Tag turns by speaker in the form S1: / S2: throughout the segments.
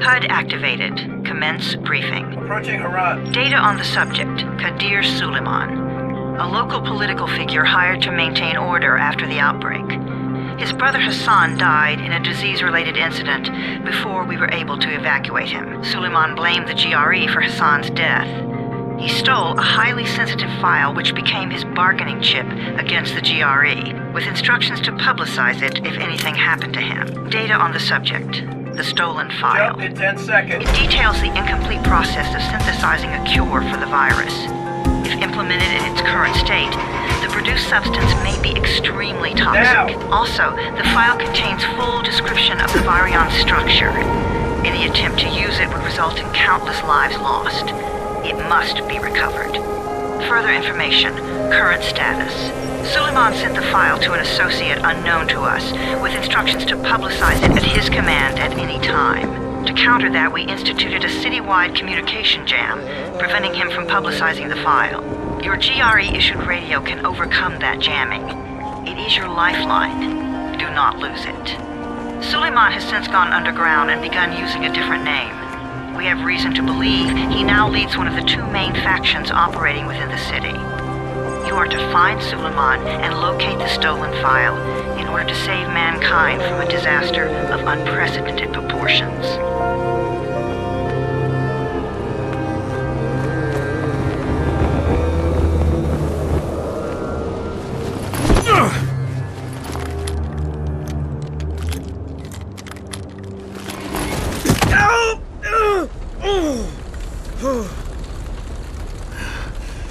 S1: HUD activated. Commence briefing.
S2: Approaching Haran.
S1: Data on the subject, Kadir Suleiman. A local political figure hired to maintain order after the outbreak. His brother Hassan died in a disease-related incident before we were able to evacuate him. Suleiman blamed the GRE for Hassan's death. He stole a highly sensitive file which became his bargaining chip against the GRE, with instructions to publicize it if anything happened to him. Data on the subject, the stolen file.
S2: Jump in 10 seconds.
S1: It details the incomplete process of synthesizing a cure for the virus. If implemented in its current state, the produced substance may be extremely toxic.
S2: Now.
S1: Also, the file contains full description of the virion structure. Any attempt to use it would result in countless lives lost. It must be recovered. Further information, current status. Suleiman sent the file to an associate unknown to us, with instructions to publicize it at his command at any time. To counter that, we instituted a citywide communication jam, preventing him from publicizing the file. Your GRE-issued radio can overcome that jamming. It is your lifeline. Do not lose it. Suleiman has since gone underground and begun using a different name. We have reason to believe he now leads one of the two main factions operating within the city. You are to find Suleiman and locate the stolen file in order to save mankind from a disaster of unprecedented proportions.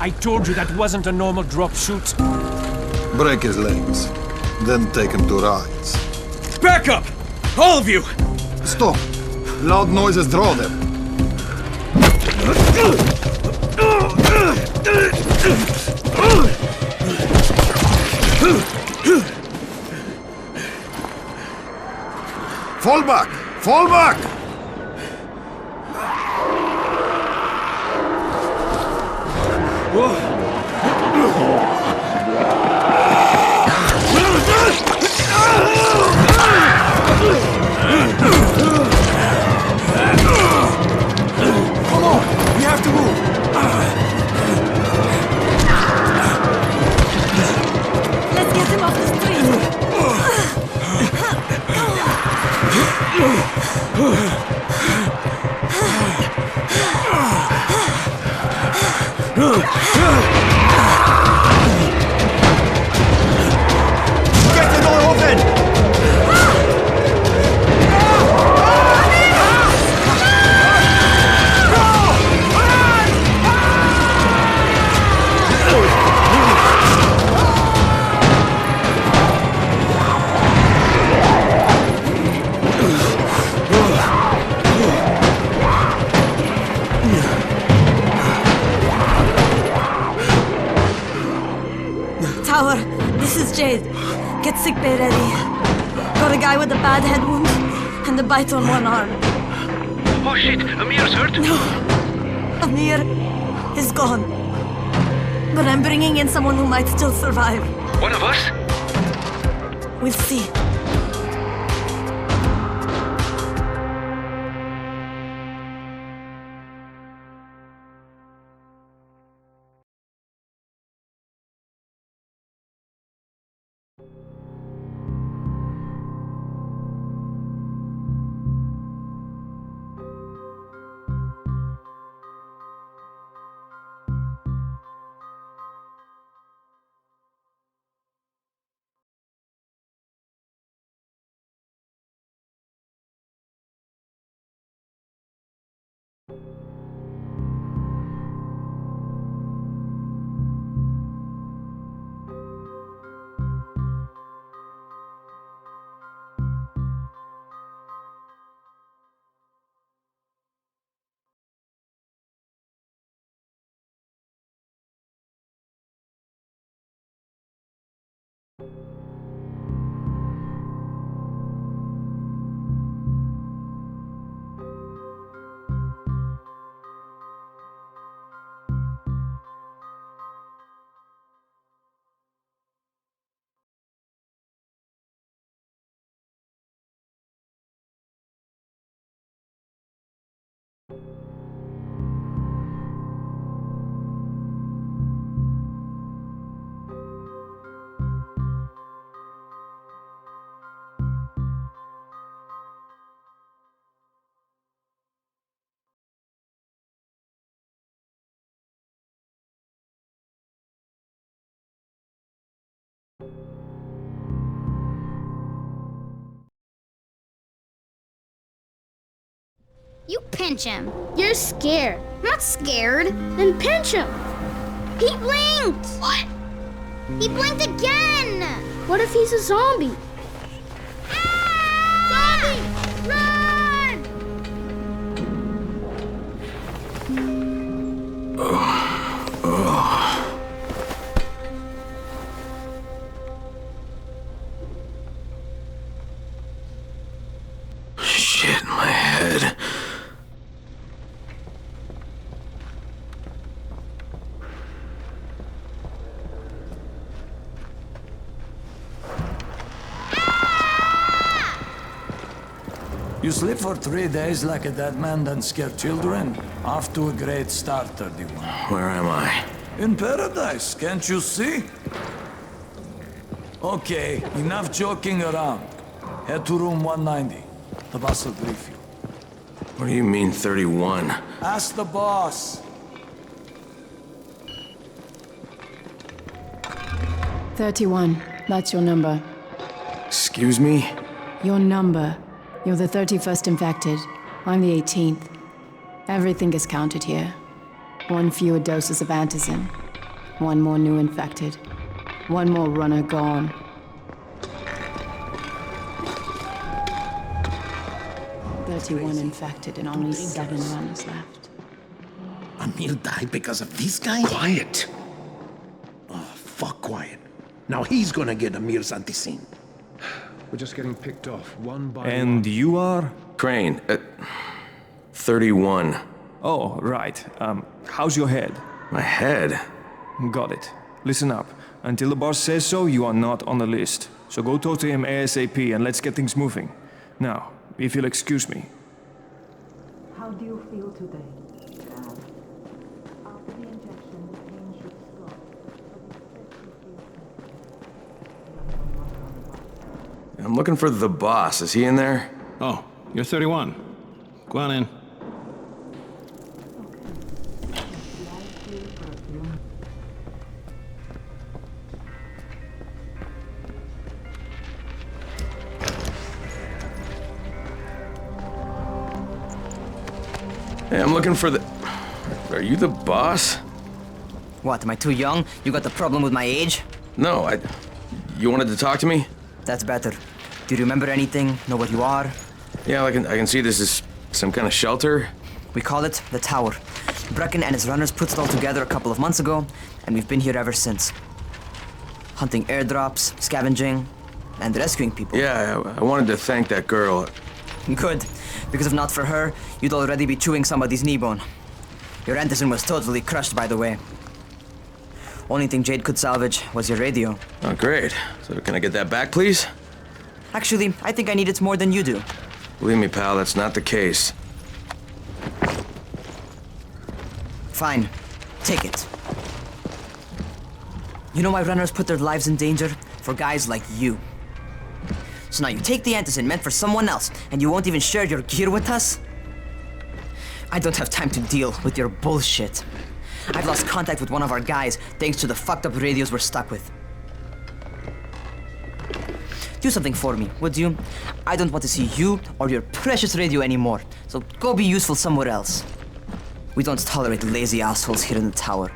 S3: I told you that wasn't a normal drop shoot.
S4: Break his legs, then take him to rides.
S3: Back up! All of you!
S4: Stop! Loud noises draw them. Fall back! Fall back!
S3: Come on! We have to move!
S5: Let's get him off the street!
S3: Get the door open!
S5: Tower, this is Jade. Get sickbay ready. Got a guy with a bad head wound and a bite on one arm.
S2: Oh shit, Amir's hurt?
S5: No, Amir is gone. But I'm bringing in someone who might still survive.
S2: One of us?
S5: We'll see.
S6: You pinch him. You're scared. I'm not scared. Then pinch him. He blinked! What? He blinked again! What if he's a zombie? Ah! Zombie! Run!
S3: Shit, my head.
S7: You sleep for 3 days like a dead man, then scare children? Off to a great start, 31.
S3: Where am I?
S7: In paradise, can't you see? Okay, enough joking around. Head to room 190. The boss will brief you.
S3: What do you mean, 31?
S7: Ask the boss.
S8: 31. That's your number.
S3: Excuse me?
S8: Your number. You're the 31st infected. I'm the 18th. Everything is counted here. 1 fewer doses of antizin. 1 more new infected. 1 more runner gone. "31 infected and only 7 runners left."
S9: Amir died because of this guy?
S2: Quiet.
S9: Oh, fuck quiet. Now he's gonna get Amir's anti-scene.
S10: We're just getting picked off, one by one.
S11: And you are?
S3: Crane, 31.
S11: Oh, right. How's your head?
S3: My head?
S11: Got it. Listen up. Until the boss says so, you are not on the list. So go talk to him ASAP and let's get things moving. Now, if you'll excuse me.
S12: How do you feel today, Dad? After the injection, the pain should stop.
S3: I'm looking for the boss. Is he in there?
S10: Oh, you're 31. Go on in.
S3: Hey, I'm looking for the... Are you the boss?
S13: What, am I too young? You got the problem with my age?
S3: No, You wanted to talk to me?
S13: That's better. Do you remember anything? Know what you are?
S3: Yeah, I can see this is some kind of shelter.
S13: We call it the Tower. Brecken and his runners put it all together a couple of months ago, and we've been here ever since. Hunting airdrops, scavenging, and rescuing people.
S3: Yeah, I wanted to thank that girl.
S13: Good, because if not for her, you'd already be chewing somebody's knee bone. Your antizin was totally crushed, by the way. Only thing Jade could salvage was your radio.
S3: Oh, great. So can I get that back, please?
S13: Actually, I think I need it more than you do.
S3: Believe me, pal, that's not the case.
S13: Fine. Take it. You know why runners put their lives in danger? For guys like you. So now you take the antizin meant for someone else, and you won't even share your gear with us? I don't have time to deal with your bullshit. I've lost contact with one of our guys thanks to the fucked up radios we're stuck with. Do something for me, would you? I don't want to see you or your precious radio anymore, so go be useful somewhere else. We don't tolerate lazy assholes here in the tower.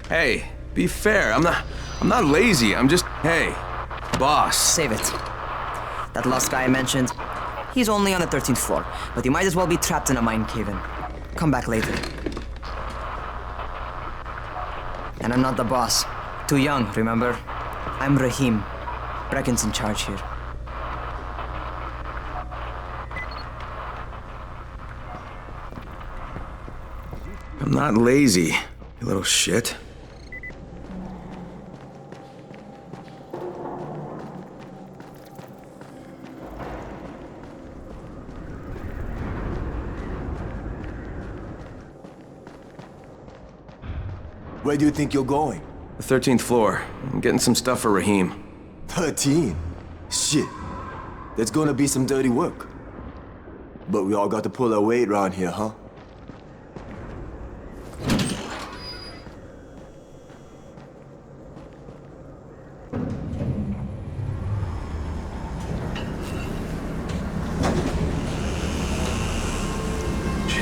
S3: Hey, be fair. I'm not lazy. I'm just, hey, boss.
S13: Save it. That last guy I mentioned, he's only on the 13th floor, but he might as well be trapped in a mine cave-in. Come back later. And I'm not the boss. Too young, remember? I'm Rahim. Brecken's in charge here.
S3: I'm not lazy, you little shit.
S14: Where do you think you're going?
S3: The 13th floor. I'm getting some stuff for Rahim.
S14: 13? Shit. That's gonna be some dirty work. But we all got to pull our weight around here, huh?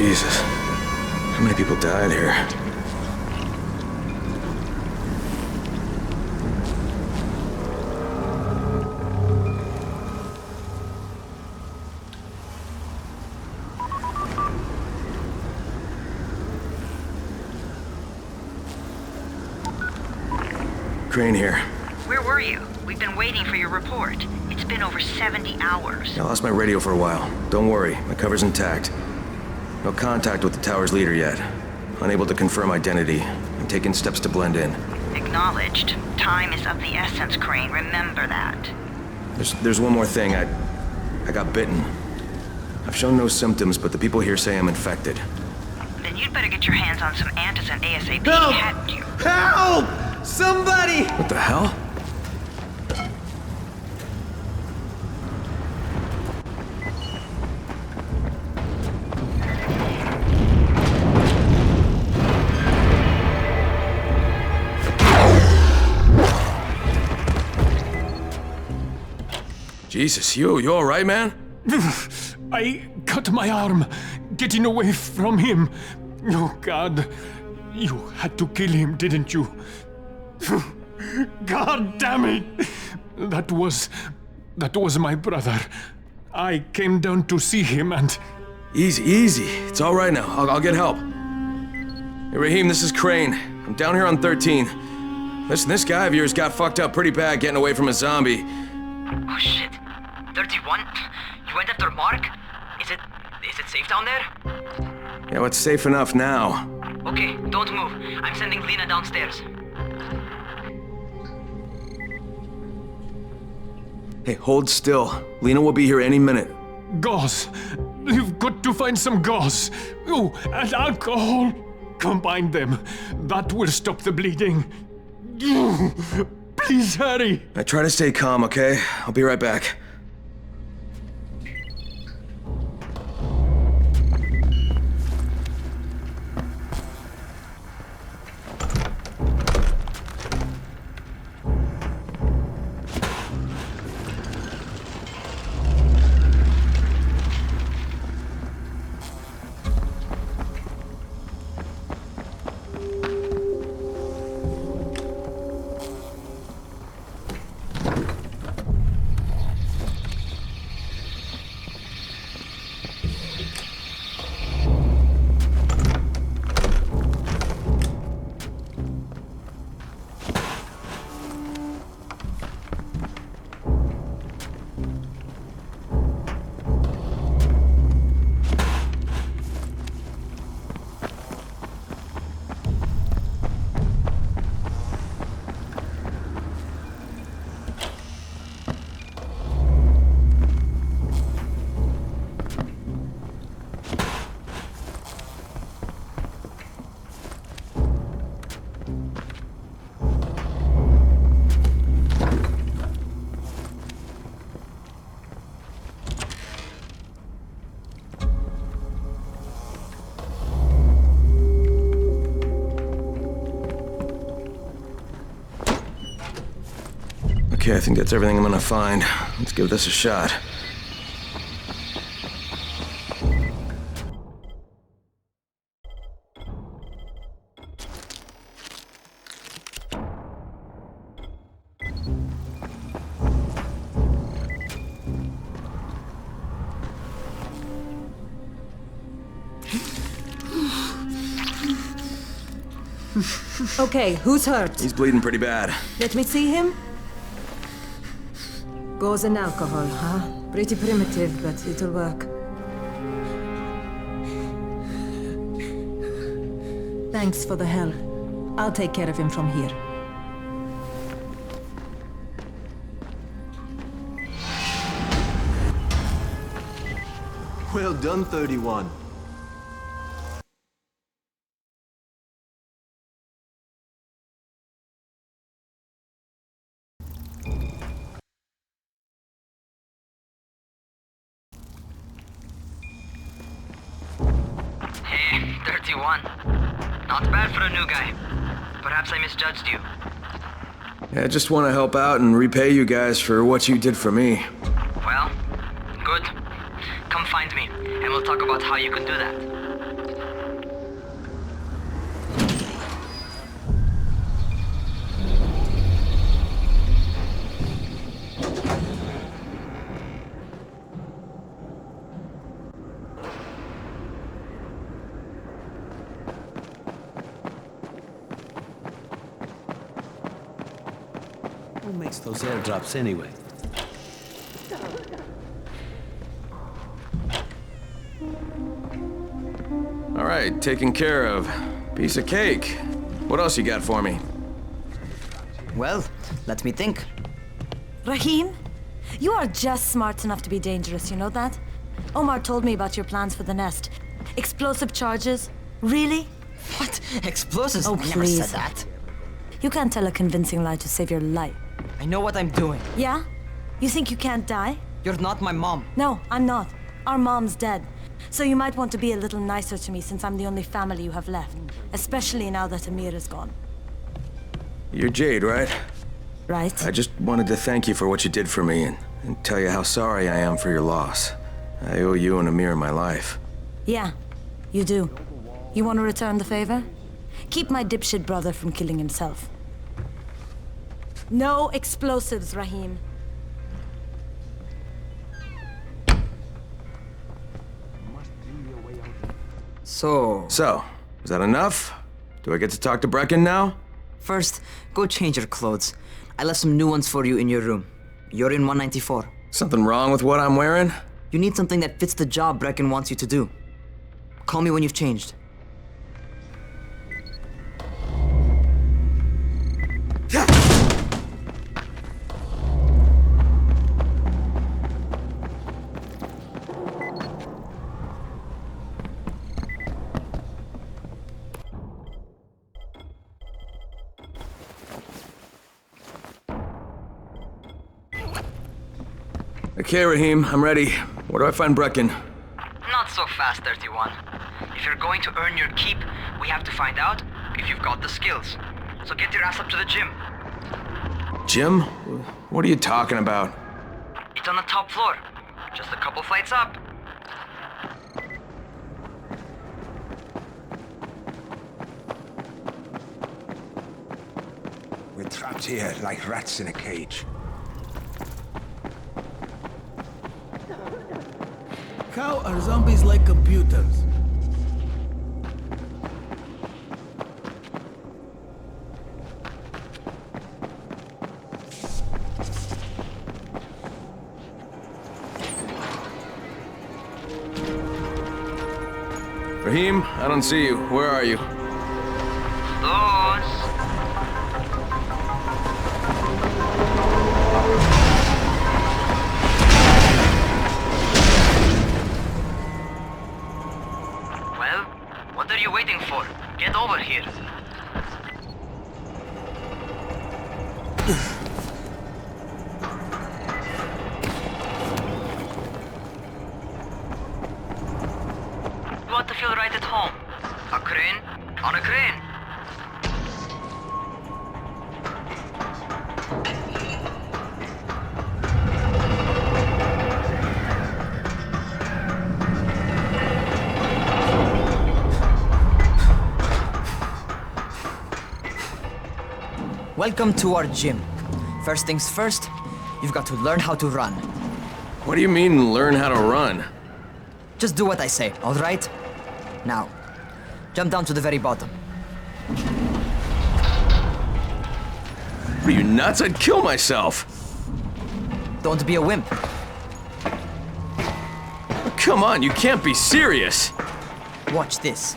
S3: Jesus. How many people died here? Crane here.
S1: Where were you? We've been waiting for your report. It's been over 70 hours.
S3: I lost my radio for a while. Don't worry, my cover's intact. No contact with the tower's leader yet. Unable to confirm identity. I'm taking steps to blend in.
S1: Acknowledged. Time is of the essence, Crane. Remember that.
S3: There's one more thing. I got bitten. I've shown no symptoms, but the people here say I'm infected.
S1: Then you'd better get your hands on some antizin ASAP,
S3: Help!
S1: hadn't you?
S3: Help! Somebody! What the hell? Jesus, you all right, man?
S10: I cut my arm, getting away from him. Oh, God. You had to kill him, didn't you? God damn it! That was my brother. I came down to see him and...
S3: Easy. It's all right now. I'll get help. Hey, Raheem, this is Crane. I'm down here on 13. Listen, this guy of yours got fucked up pretty bad getting away from a zombie.
S13: Oh shit. 31? You went after Mark? Is it safe down there?
S3: Yeah, well, it's safe enough now.
S13: Okay, don't move. I'm sending Lena downstairs.
S3: Hey, hold still. Lena will be here any minute.
S10: Gauze. You've got to find some gauze. Oh, and alcohol. Combine them. That will stop the bleeding. Please hurry.
S3: I try to stay calm, okay? I'll be right back. Okay, I think that's everything I'm gonna find. Let's give this a shot.
S12: Okay, who's hurt?
S3: He's bleeding pretty bad.
S12: Let me see him. Gauze and alcohol, huh? Pretty primitive, but it'll work. Thanks for the help. I'll take care of him from here.
S14: Well done, 31.
S13: Hey, 31. Not bad for a new guy. Perhaps I misjudged you.
S3: Yeah, I just want to help out and repay you guys for what you did for me.
S13: Well, good. Come find me, and we'll talk about how you can do that.
S9: Who makes those airdrops anyway?
S3: All right, taken care of. Piece of cake. What else you got for me?
S13: Well, let me think.
S5: Rahim, you are just smart enough to be dangerous, you know that? Omar told me about your plans for the nest. Explosive charges? Really?
S13: What? Explosives?
S5: Oh,
S13: I never
S5: please.
S13: said that.
S5: You can't tell a convincing lie to save your life.
S13: I know what I'm doing.
S5: Yeah? You think you can't die?
S13: You're not my mom.
S5: No, I'm not. Our mom's dead. So you might want to be a little nicer to me since I'm the only family you have left. Especially now that Amir is gone.
S3: You're Jade, right?
S5: Right.
S3: I just wanted to thank you for what you did for me and tell you how sorry I am for your loss. I owe you and Amir my life.
S5: Yeah, you do. You want to return the favor? Keep my dipshit brother from killing himself. No explosives, Rahim.
S13: So,
S3: is that enough? Do I get to talk to Brecken now?
S13: first, go change your clothes. I left some new ones for you in your room. You're in 194.
S3: Something wrong with what I'm wearing?
S13: You need something that fits the job Brecken wants you to do. Call me when you've changed.
S3: Okay, Rahim, I'm ready. Where do I find Brecken?
S13: Not so fast, 31. If you're going to earn your keep, we have to find out if you've got the skills. So get your ass up to the gym.
S3: Jim? What are you talking about?
S13: It's on the top floor. Just a couple flights up.
S15: We're trapped here like rats in a cage.
S9: How are zombies like computers?
S3: Rahim, I don't see you. Where are you?
S13: Those. Well, what are you waiting for? Get over here. You want to feel right at home? A crane on a crane. Welcome to our gym. First things first, you've got to learn how to run.
S3: What do you mean, learn how to run?
S13: Just do what I say, all right? Now, jump down to the very bottom.
S3: Are you nuts? I'd kill myself.
S13: Don't be a wimp.
S3: Come on, you can't be serious.
S13: Watch this.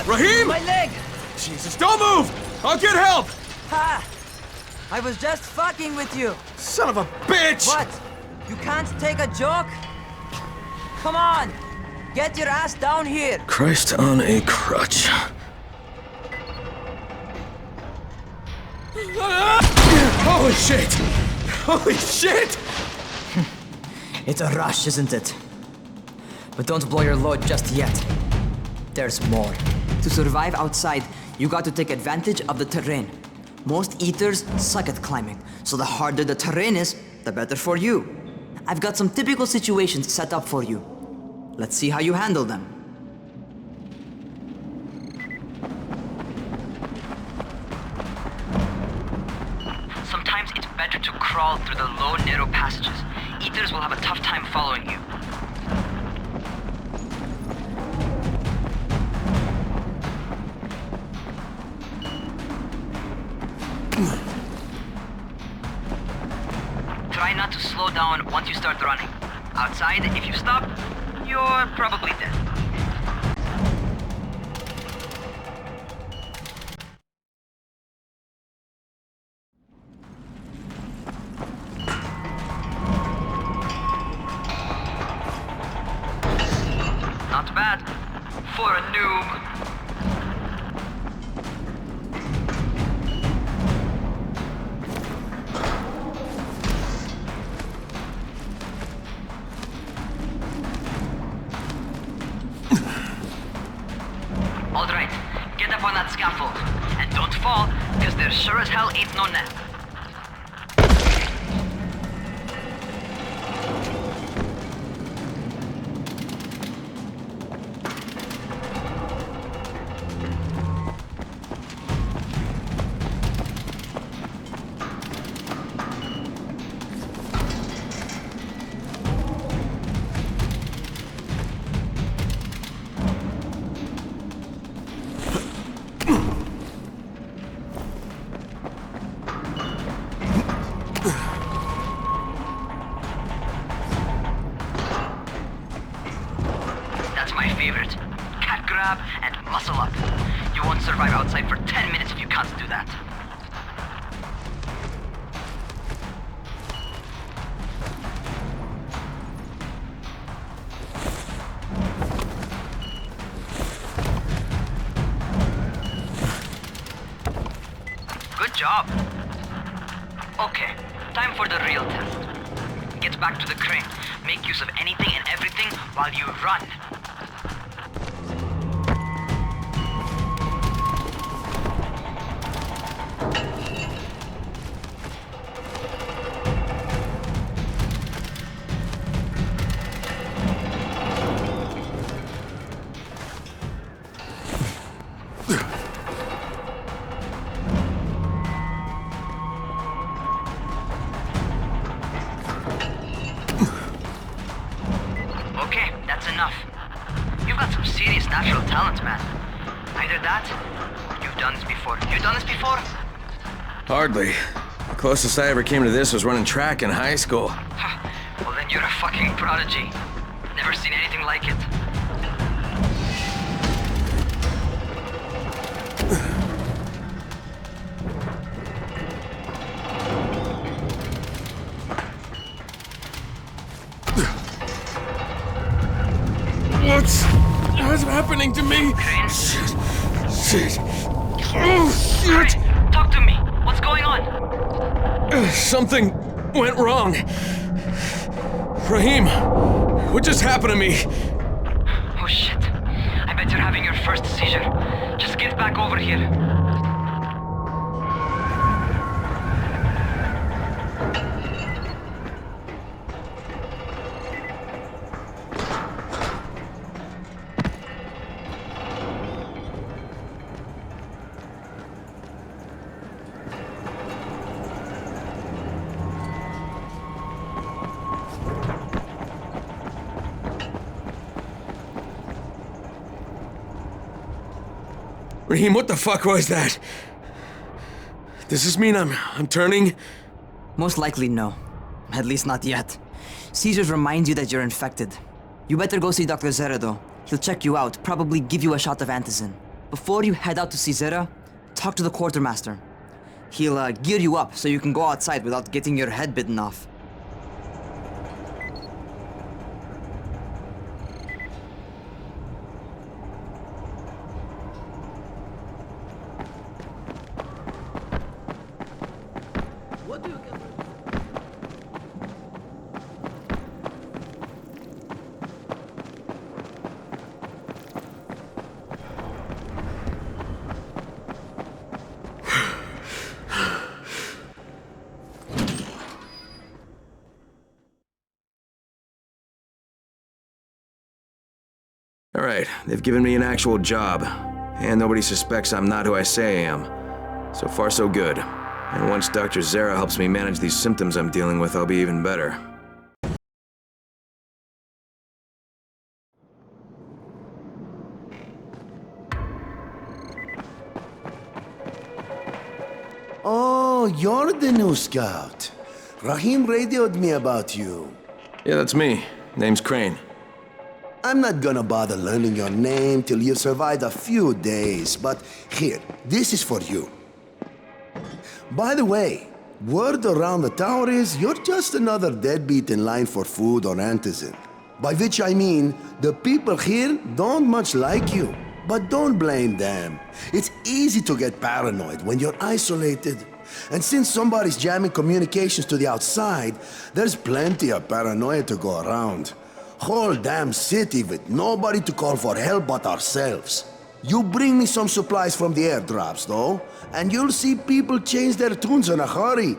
S3: Rahim!
S13: My leg!
S3: Jesus, don't move! I'll get help!
S13: Ha! I was just fucking with you.
S3: Son of a bitch!
S13: What? You can't take a joke? Come on! Get your ass down here!
S3: Christ on a crutch. Holy shit! Holy shit!
S13: It's a rush, isn't it? But don't blow your load just yet. There's more. To survive outside, you got to take advantage of the terrain. Most eaters suck at climbing, so the harder the terrain is, the better for you. I've got some typical situations set up for you. Let's see how you handle them. Sometimes it's better to crawl through the low, narrow passages. Eaters will have a tough time following you. Try not to slow down once you start running. Outside, if you stop, you're probably dead. Not bad for a noob. All right, get up on that scaffold. And don't fall, because there sure as hell ain't no nap. That's my favorite. Cat grab and muscle up. You won't survive outside for 10 minutes if you can't do that. Good job. Okay, time for the real test. Get back to the crane. Make use of anything and everything while you run. Okay, that's enough. You've got some serious natural talent, man. Either that, or you've done this before. You done this before?
S3: Hardly. The closest I ever came to this was running track in high school.
S13: Well, then you're a fucking prodigy. Never seen anything like it.
S3: What's happening to me? Shit. Oh, shit.
S13: Hey, talk to me. What's going on?
S3: Something went wrong. Rahim, what just happened to me?
S13: Oh shit. I bet you're having your first seizure. Just get back over here.
S3: Rahim, what the fuck was that? Does this mean I'm turning?
S13: Most likely no. At least not yet. Seizures remind you that you're infected. You better go see Dr. Zera though. He'll check you out, probably give you a shot of antizin. Before you head out to see Zera, talk to the quartermaster. He'll gear you up so you can go outside without getting your head bitten off.
S3: All right, they've given me an actual job, and nobody suspects I'm not who I say I am. So far, so good. And once Dr. Zera helps me manage these symptoms I'm dealing with, I'll be even better.
S9: Oh, you're the new scout. Rahim radioed me about you.
S3: Yeah, that's me. Name's Crane.
S9: I'm not gonna bother learning your name till you've survived a few days, but here, this is for you. By the way, word around the tower is you're just another deadbeat in line for food or antizin. By which I mean, the people here don't much like you. But don't blame them. It's easy to get paranoid when you're isolated. And since somebody's jamming communications to the outside, there's plenty of paranoia to go around. Whole damn city with nobody to call for help but ourselves. You bring me some supplies from the airdrops, though, and you'll see people change their tunes in a hurry.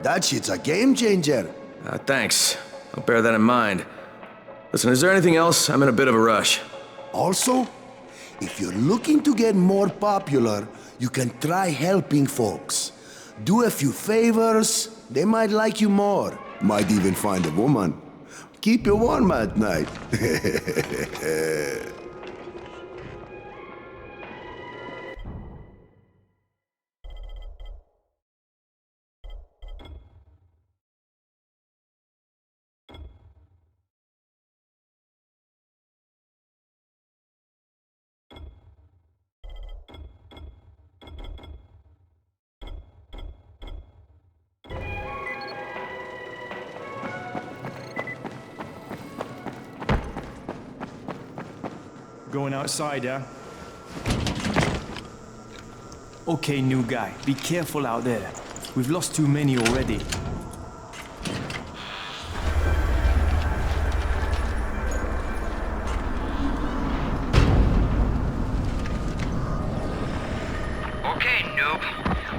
S9: That shit's a game changer.
S3: Thanks. I'll bear that in mind. Listen, is there anything else? I'm in a bit of a rush.
S9: Also, if you're looking to get more popular, you can try helping folks. Do a few favors, they might like you more. Might even find a woman. Keep you warm at night.
S11: Going outside, yeah? Okay, new guy, be careful out there. We've lost too many already.
S13: Okay, noob.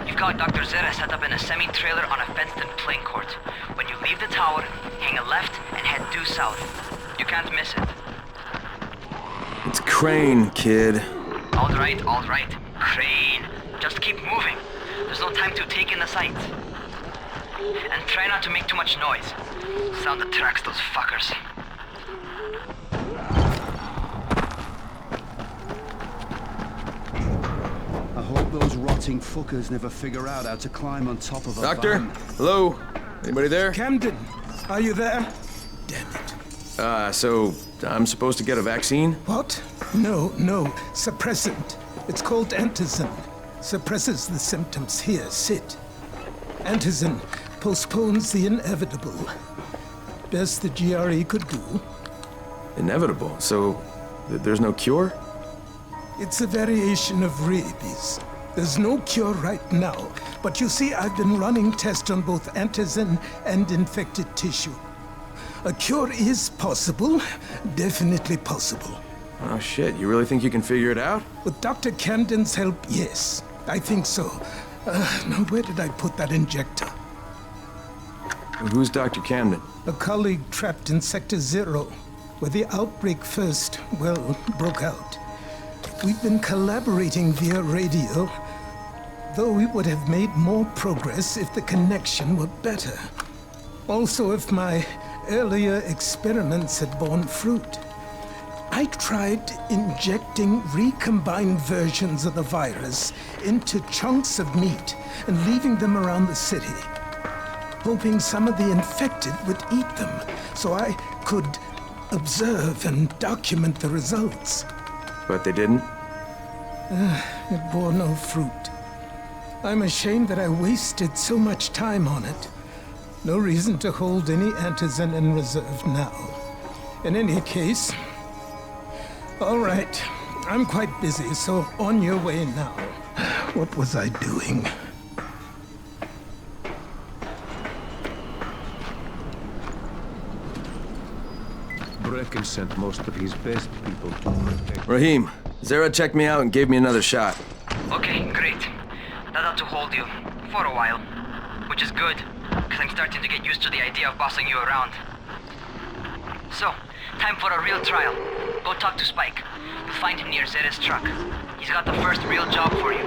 S13: You've got Dr. Zera set up in a semi-trailer on a fenced-in playing court. When you leave the tower, hang a left and head due south. You can't miss it.
S3: It's Crane, kid.
S13: All right, Crane. Just keep moving. There's no time to take in the sights. And try not to make too much noise. Sound attracts those fuckers.
S16: I hope those rotting fuckers never figure out how to climb on top of a
S3: Doctor?
S16: van.
S3: Hello? Anybody there?
S17: Camden, are you there?
S3: So I'm supposed to get a vaccine?
S17: What? No, suppressant. It's called antizin. Suppresses the symptoms. Here, sit. Antizin postpones the inevitable. Best the GRE could do.
S3: Inevitable? So there's no cure?
S17: It's a variation of rabies. There's no cure right now, but you see, I've been running tests on both antizin and infected tissue. A cure is possible, definitely possible.
S3: Oh shit, you really think you can figure it out?
S17: With Dr. Camden's help, yes. I think so. Now where did I put that injector?
S3: Who's Dr. Camden?
S17: A colleague trapped in Sector 0, where the outbreak first, broke out. We've been collaborating via radio, though we would have made more progress if the connection were better. Also, if my earlier experiments had borne fruit. I tried injecting recombined versions of the virus into chunks of meat and leaving them around the city, hoping some of the infected would eat them so I could observe and document the results.
S3: But they didn't?
S17: It bore no fruit. I'm ashamed that I wasted so much time on it. No reason to hold any antizin in reserve now. In any case, all right, I'm quite busy, so on your way now. What was I doing?
S15: Brecken sent most of his best people to protect...
S3: Rahim, Zera checked me out and gave me another shot.
S13: Okay, great. That ought to hold you. For a while. Which is good, because I'm starting to get used to the idea of bossing you around. So, time for a real trial. Go talk to Spike. You'll find him near Zera's truck. He's got the first real job for you.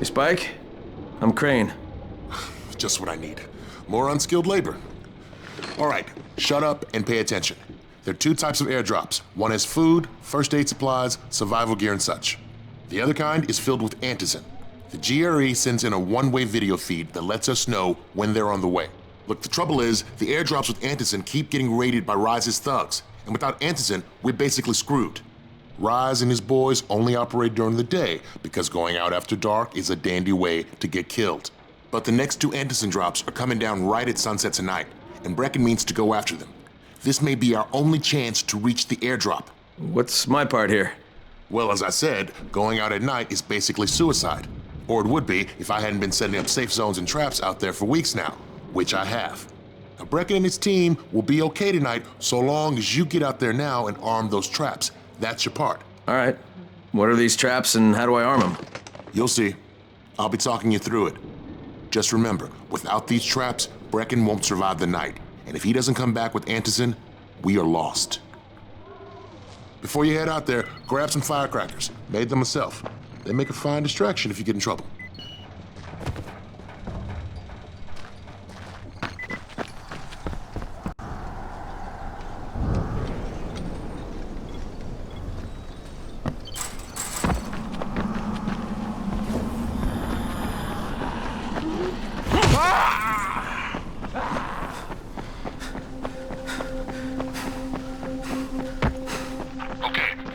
S3: Hey, Spike? I'm Crane.
S18: Just what I need. More unskilled labor. All right, shut up and pay attention. There are two types of airdrops. One is food, first aid supplies, survival gear, and such. The other kind is filled with antizin. The GRE sends in a one-way video feed that lets us know when they're on the way. Look, the trouble is, the airdrops with antizin keep getting raided by Ryze's thugs, and without antizin, we're basically screwed. Ryze and his boys only operate during the day because going out after dark is a dandy way to get killed. But the next two antizin drops are coming down right at sunset tonight, and Brecken means to go after them. This may be our only chance to reach the airdrop.
S3: What's my part here?
S18: Well, as I said, going out at night is basically suicide. Or it would be if I hadn't been setting up safe zones and traps out there for weeks now, which I have. Now, Brecken and his team will be okay tonight so long as you get out there now and arm those traps. That's your part.
S3: All right. What are these traps and how do I arm them?
S18: You'll see. I'll be talking you through it. Just remember, without these traps, Brecken won't survive the night. And if he doesn't come back with antizin, we are lost. Before you head out there, grab some firecrackers. Made them myself. They make a fine distraction if you get in trouble.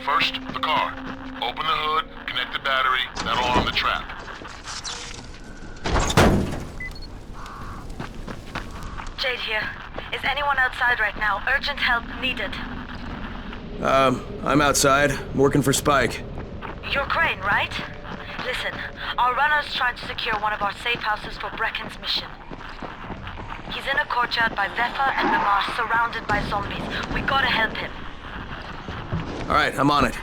S18: First, the car. Open the hood, connect the battery, that'll arm the trap.
S5: Jade here. Is anyone outside right now? Urgent help needed.
S3: I'm outside, working for Spike.
S5: You're Crane, right? Listen, our runner's trying to secure one of our safe houses for Brecken's mission. He's in a courtyard by Vefa and Mimar, surrounded by zombies. We gotta help him.
S3: All right, I'm on it.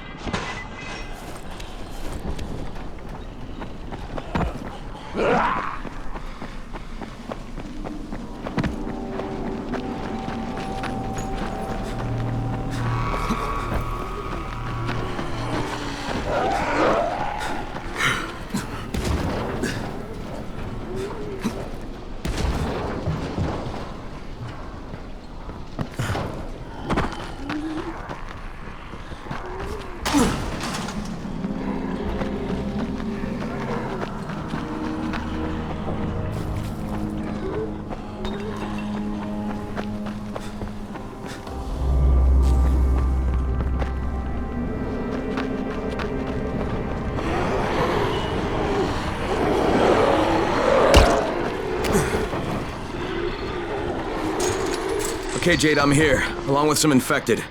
S3: Okay, Jade, I'm here, along with some infected.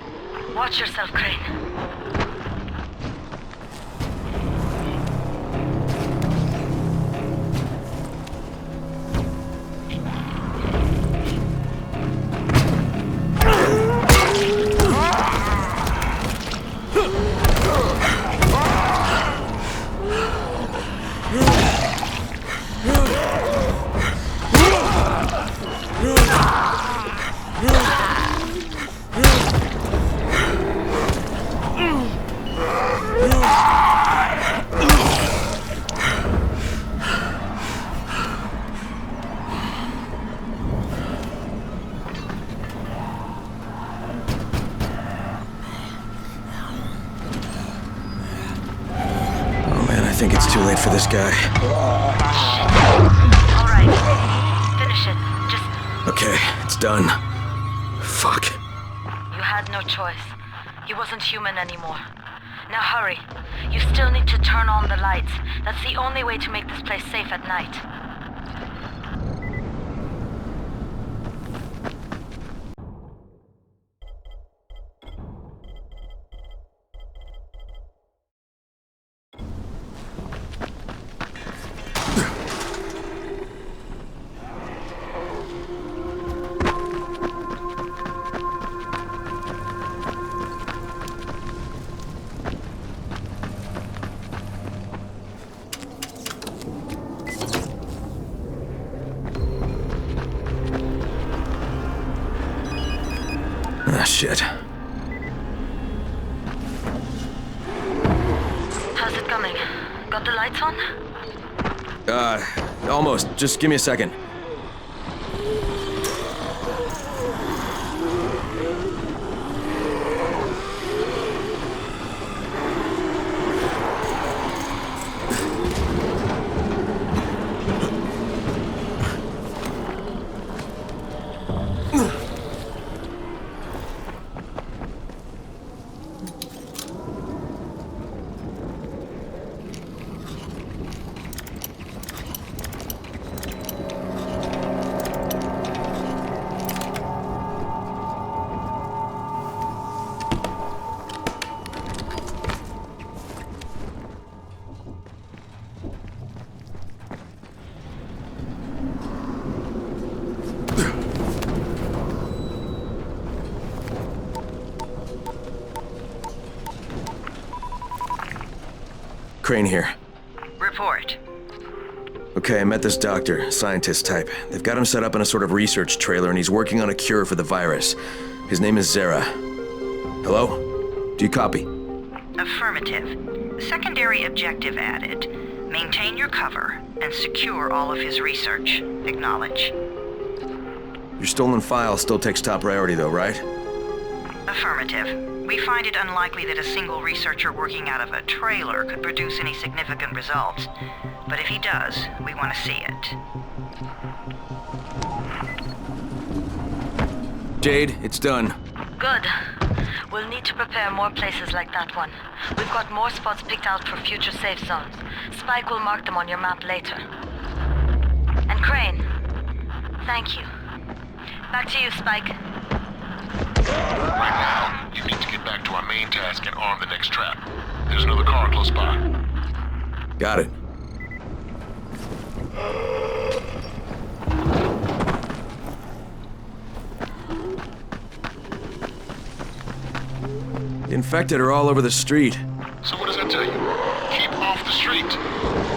S5: Watch yourself, Crane.
S3: I think it's too late for this guy.
S5: All right. Finish it. Just...
S3: Okay, it's done. Fuck.
S5: You had no choice. He wasn't human anymore. Now hurry. You still need to turn on the lights. That's the only way to make this place safe at night.
S3: Ah, shit.
S5: How's it coming? Got the lights on?
S3: Almost. Just give me a second. Crane here.
S1: Report.
S3: Okay, I met this doctor, scientist type. They've got him set up in a sort of research trailer, and he's working on a cure for the virus. His name is Zera. Hello? Do you copy?
S1: Affirmative. Secondary objective added. Maintain your cover and secure all of his research. Acknowledge.
S3: Your stolen file still takes top priority though, right?
S1: Affirmative. We find it unlikely that a single researcher working out of a trailer could produce any significant results. But if he does, we want to see it.
S3: Jade, it's done.
S5: Good. We'll need to prepare more places like that one. We've got more spots picked out for future safe zones. Spike will mark them on your map later. And Crane, thank you. Back to you, Spike.
S18: Right now, you need to get back to our main task and arm the next trap. There's another car close by.
S3: Got it. The infected are all over the street.
S18: So what does that tell you? Keep off the street.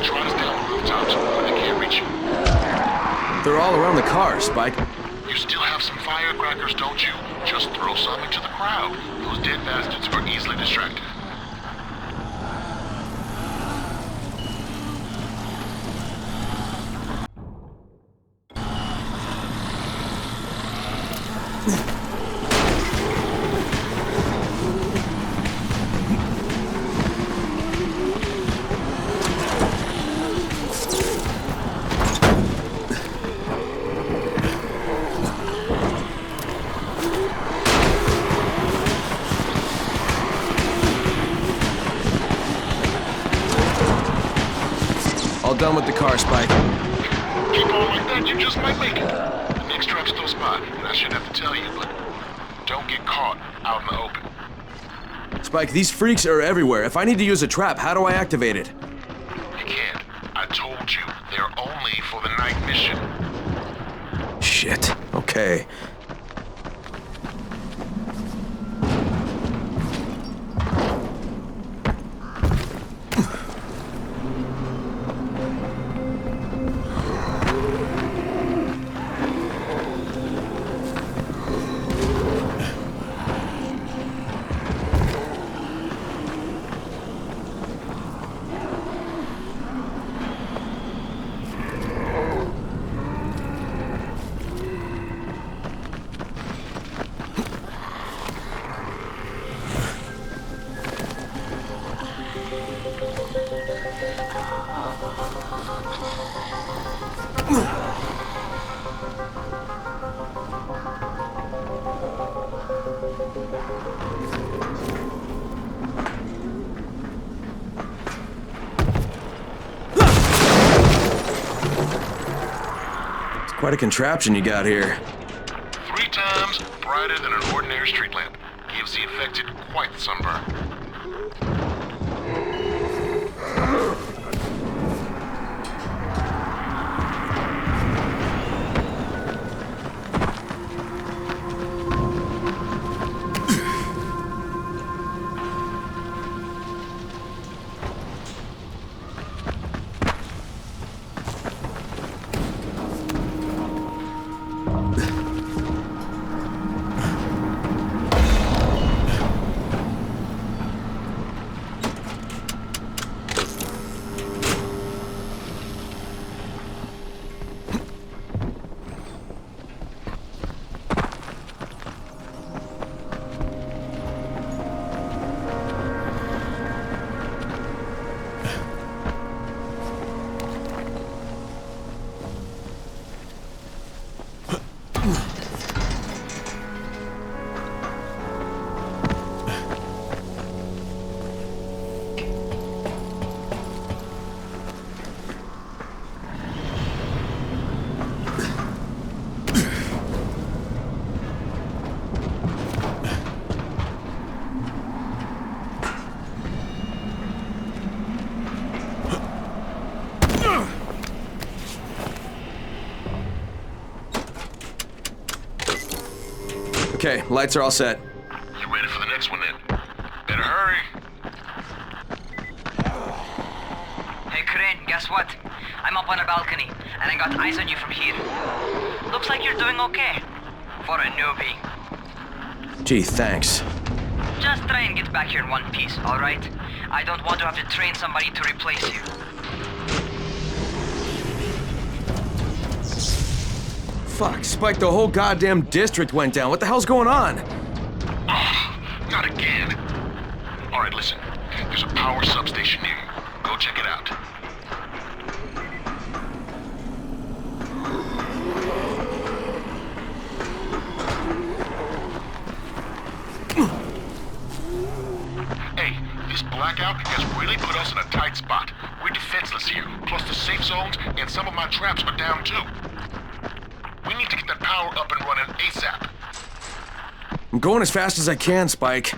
S18: Try to stay on the rooftops where they can't reach you.
S3: They're all around the car, Spike.
S18: You still have some firecrackers, don't you? Just throw some into the crowd. Those dead bastards are easily distracted.
S3: All done with the car, Spike.
S18: Keep on like that, you just might make it. The next trap's still spot, and I shouldn't have to tell you, but don't get caught out in the open.
S3: Spike, these freaks are everywhere. If I need to use a trap, how do I activate it?
S18: You can't. I told you, they're only for the night mission.
S3: Shit. Okay. Quite a contraption you got here.
S18: 3 times brighter than an ordinary street lamp. Gives the infected quite the sunburn.
S3: Okay, lights are all set.
S18: You ready for the next one then? Better hurry.
S13: Hey, Crane, guess what? I'm up on a balcony, and I got eyes on you from here. Looks like you're doing okay. For a newbie.
S3: Gee, thanks.
S13: Just try and get back here in one piece, alright? I don't want to have to train somebody to replace you.
S3: Fuck, Spike, the whole goddamn district went down. What the hell's going on?
S18: Not again. All right, listen. There's a power substation near you. Go check it out. Hey, this blackout has really put us in a tight spot. We're defenseless here. Plus the safe zones and some of my traps are down too. We need to get that power up and running ASAP.
S3: I'm going as fast as I can, Spike.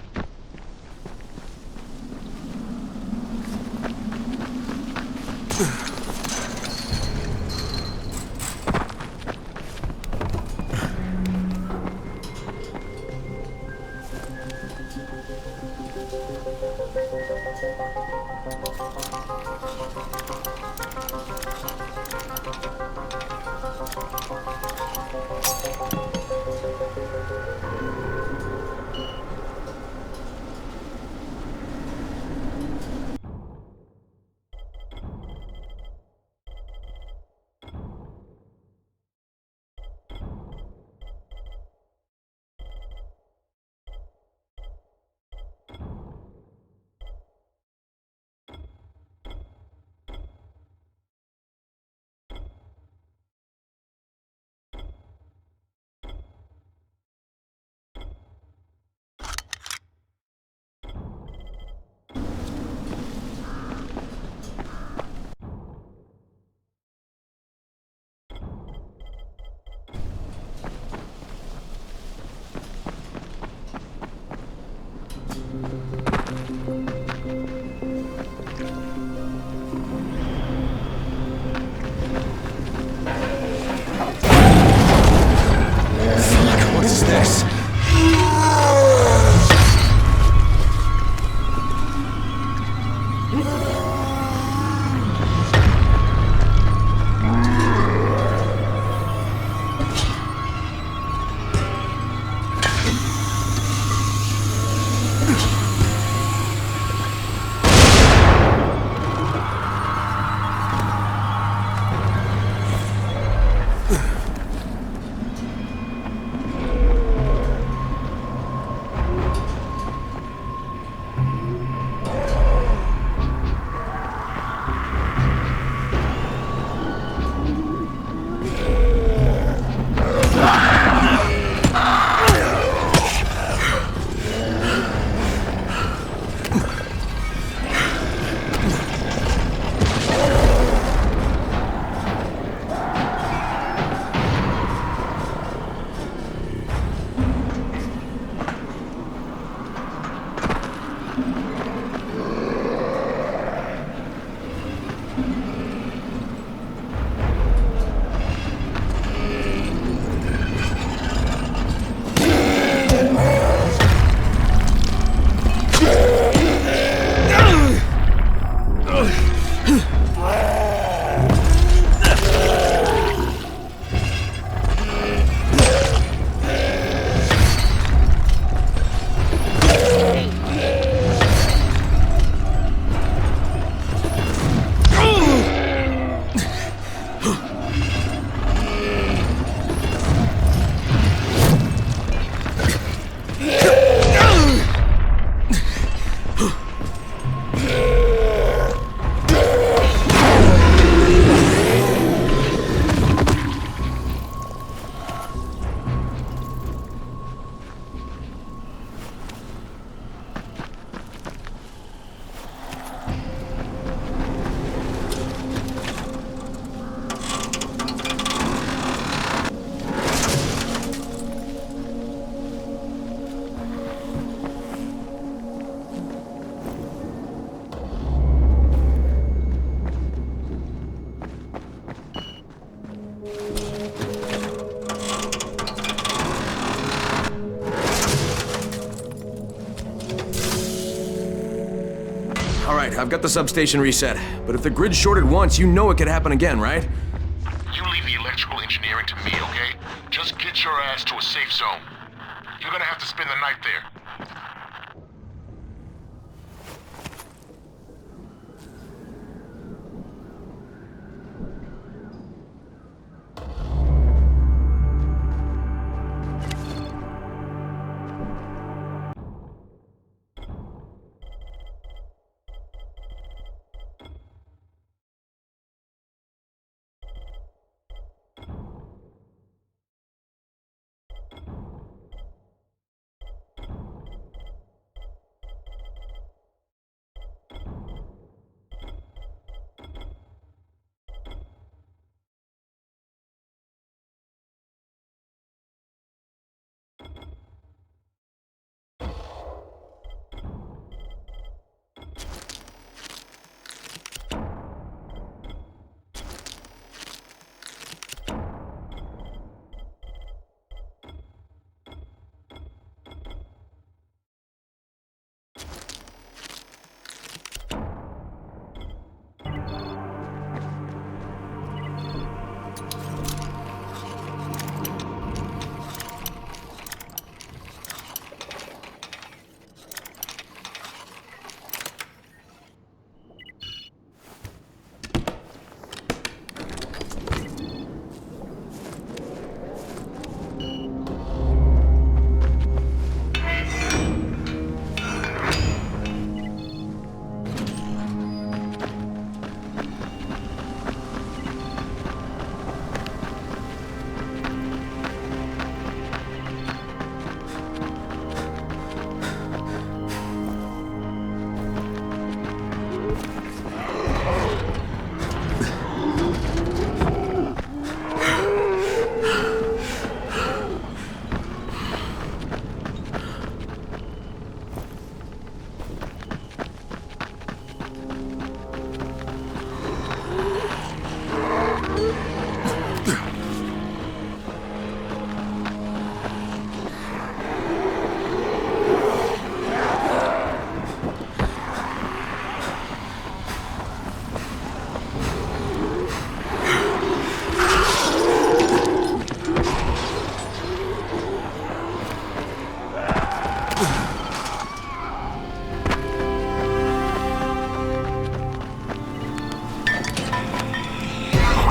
S3: What is this? Alright, I've got the substation reset. But if the grid shorted once, you know it could happen again, right?
S18: You leave the electrical engineering to me, okay? Just get your ass to a safe zone. You're gonna have to spend the night there.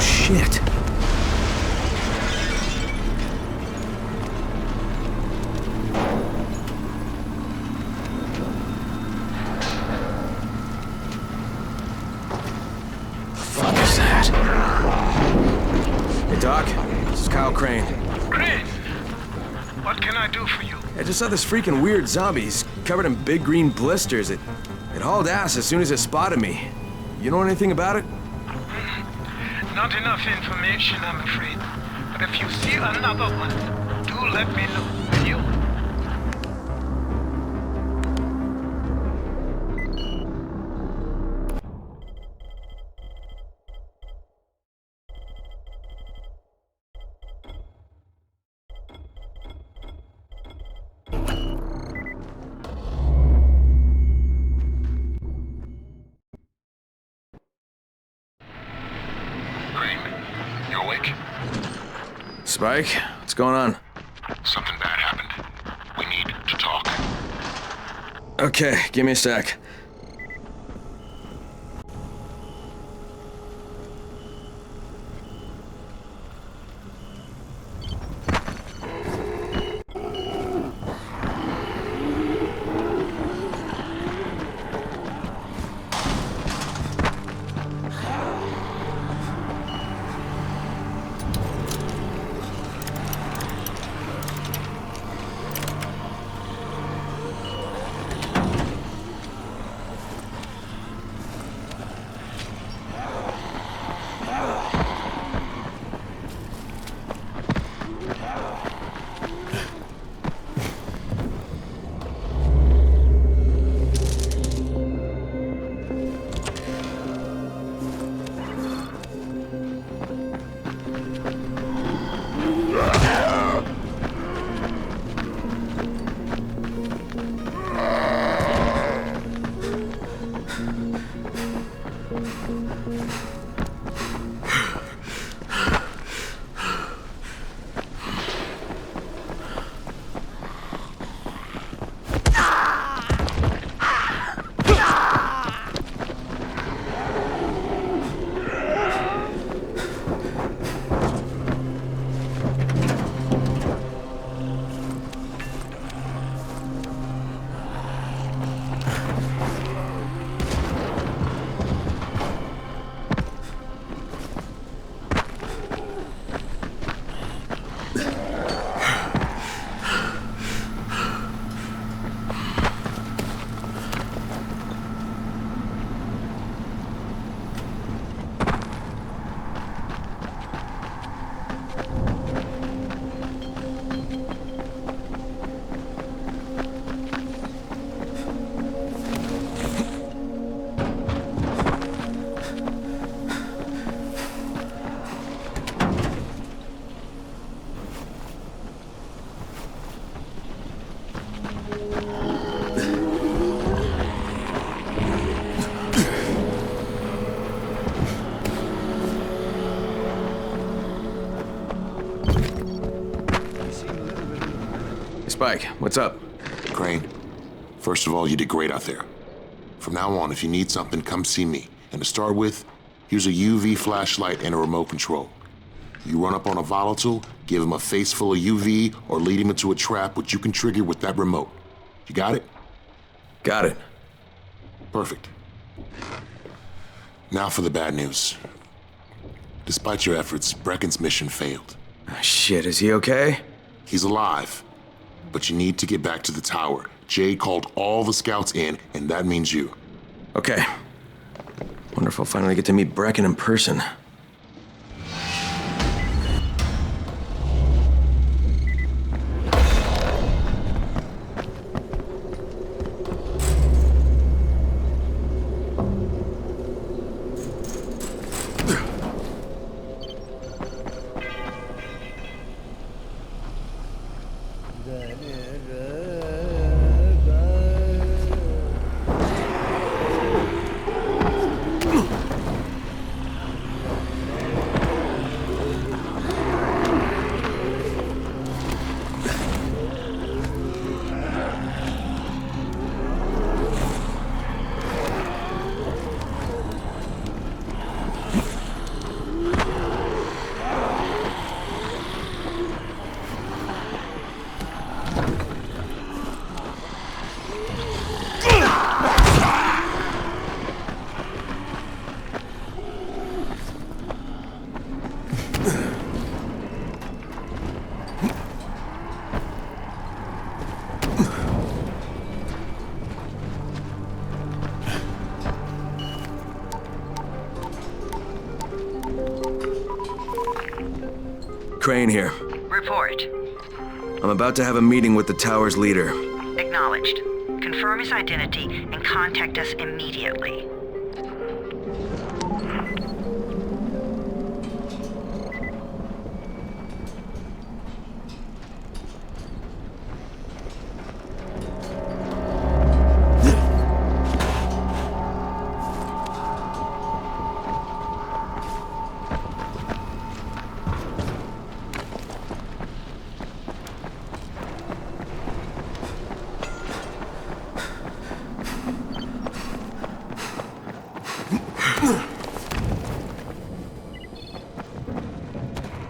S3: Shit. Fuck is that? Hey, Doc. This is Kyle Crane.
S2: Crane! What can I do for you?
S3: I just saw this freaking weird zombie. He's covered in big green blisters. It hauled ass as soon as it spotted me. You know anything about it?
S2: Not enough information, I'm afraid. But if you see another one, do let me know, will you?
S3: Spike, what's going on?
S18: Something bad happened. We need to talk.
S3: Okay, give me a sec. Spike, what's up?
S18: Crane, first of all, you did great out there. From now on, if you need something, come see me. And to start with, here's a UV flashlight and a remote control. You run up on a volatile, give him a face full of UV, or lead him into a trap which you can trigger with that remote. You got it?
S3: Got it.
S18: Perfect. Now for the bad news. Despite your efforts, Brecken's mission failed.
S3: Shit, is he okay?
S18: He's alive. But you need to get back to the tower. Jade called all the scouts in, and that means you.
S3: Okay. Wonder if I'll finally get to meet Brecken in person. Crane here.
S1: Report.
S3: I'm about to have a meeting with the tower's leader.
S1: Acknowledged. Confirm his identity and contact us immediately.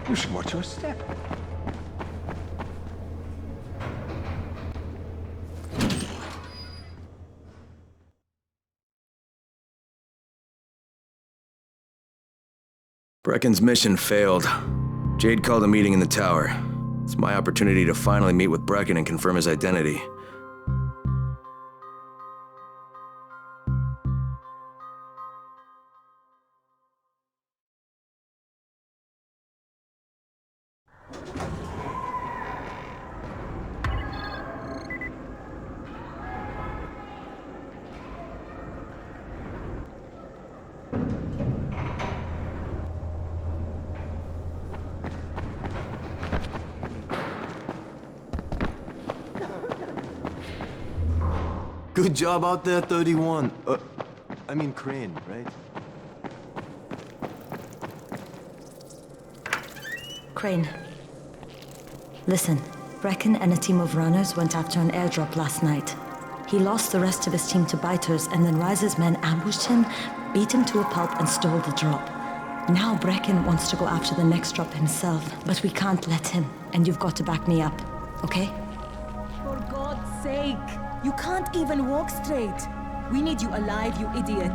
S15: You should watch your step.
S3: Brecken's mission failed. Jade called a meeting in the tower. It's my opportunity to finally meet with Brecken and confirm his identity.
S14: Good job out there, 31. I mean Crane, right?
S5: Crane. Listen, Brecken and a team of runners went after an airdrop last night. He lost the rest of his team to biters, and then Ryzen's men ambushed him, beat him to a pulp, and stole the drop. Now Brecken wants to go after the next drop himself, but we can't let him, and you've got to back me up, okay?
S19: For God's sake! You can't even walk straight. We need you alive, you idiot.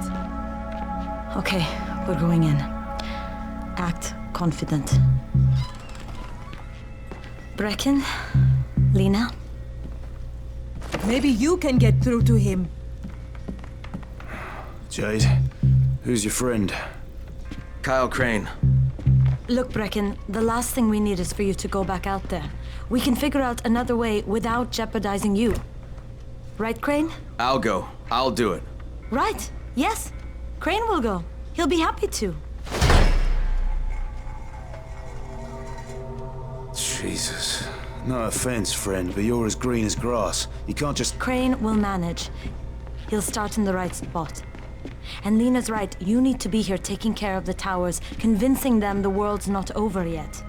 S5: Okay, we're going in. Act confident. Brecken? Lena?
S19: Maybe you can get through to him.
S16: Jade, who's your friend?
S3: Kyle Crane.
S5: Look, Brecken, the last thing we need is for you to go back out there. We can figure out another way without jeopardizing you. Right, Crane?
S3: I'll go. I'll do it.
S5: Right. Yes. Crane will go. He'll be happy to.
S16: Jesus. No offense, friend, but you're as green as grass. You can't just...
S5: Crane will manage. He'll start in the right spot. And Lena's right. You need to be here taking care of the towers, convincing them the world's not over yet.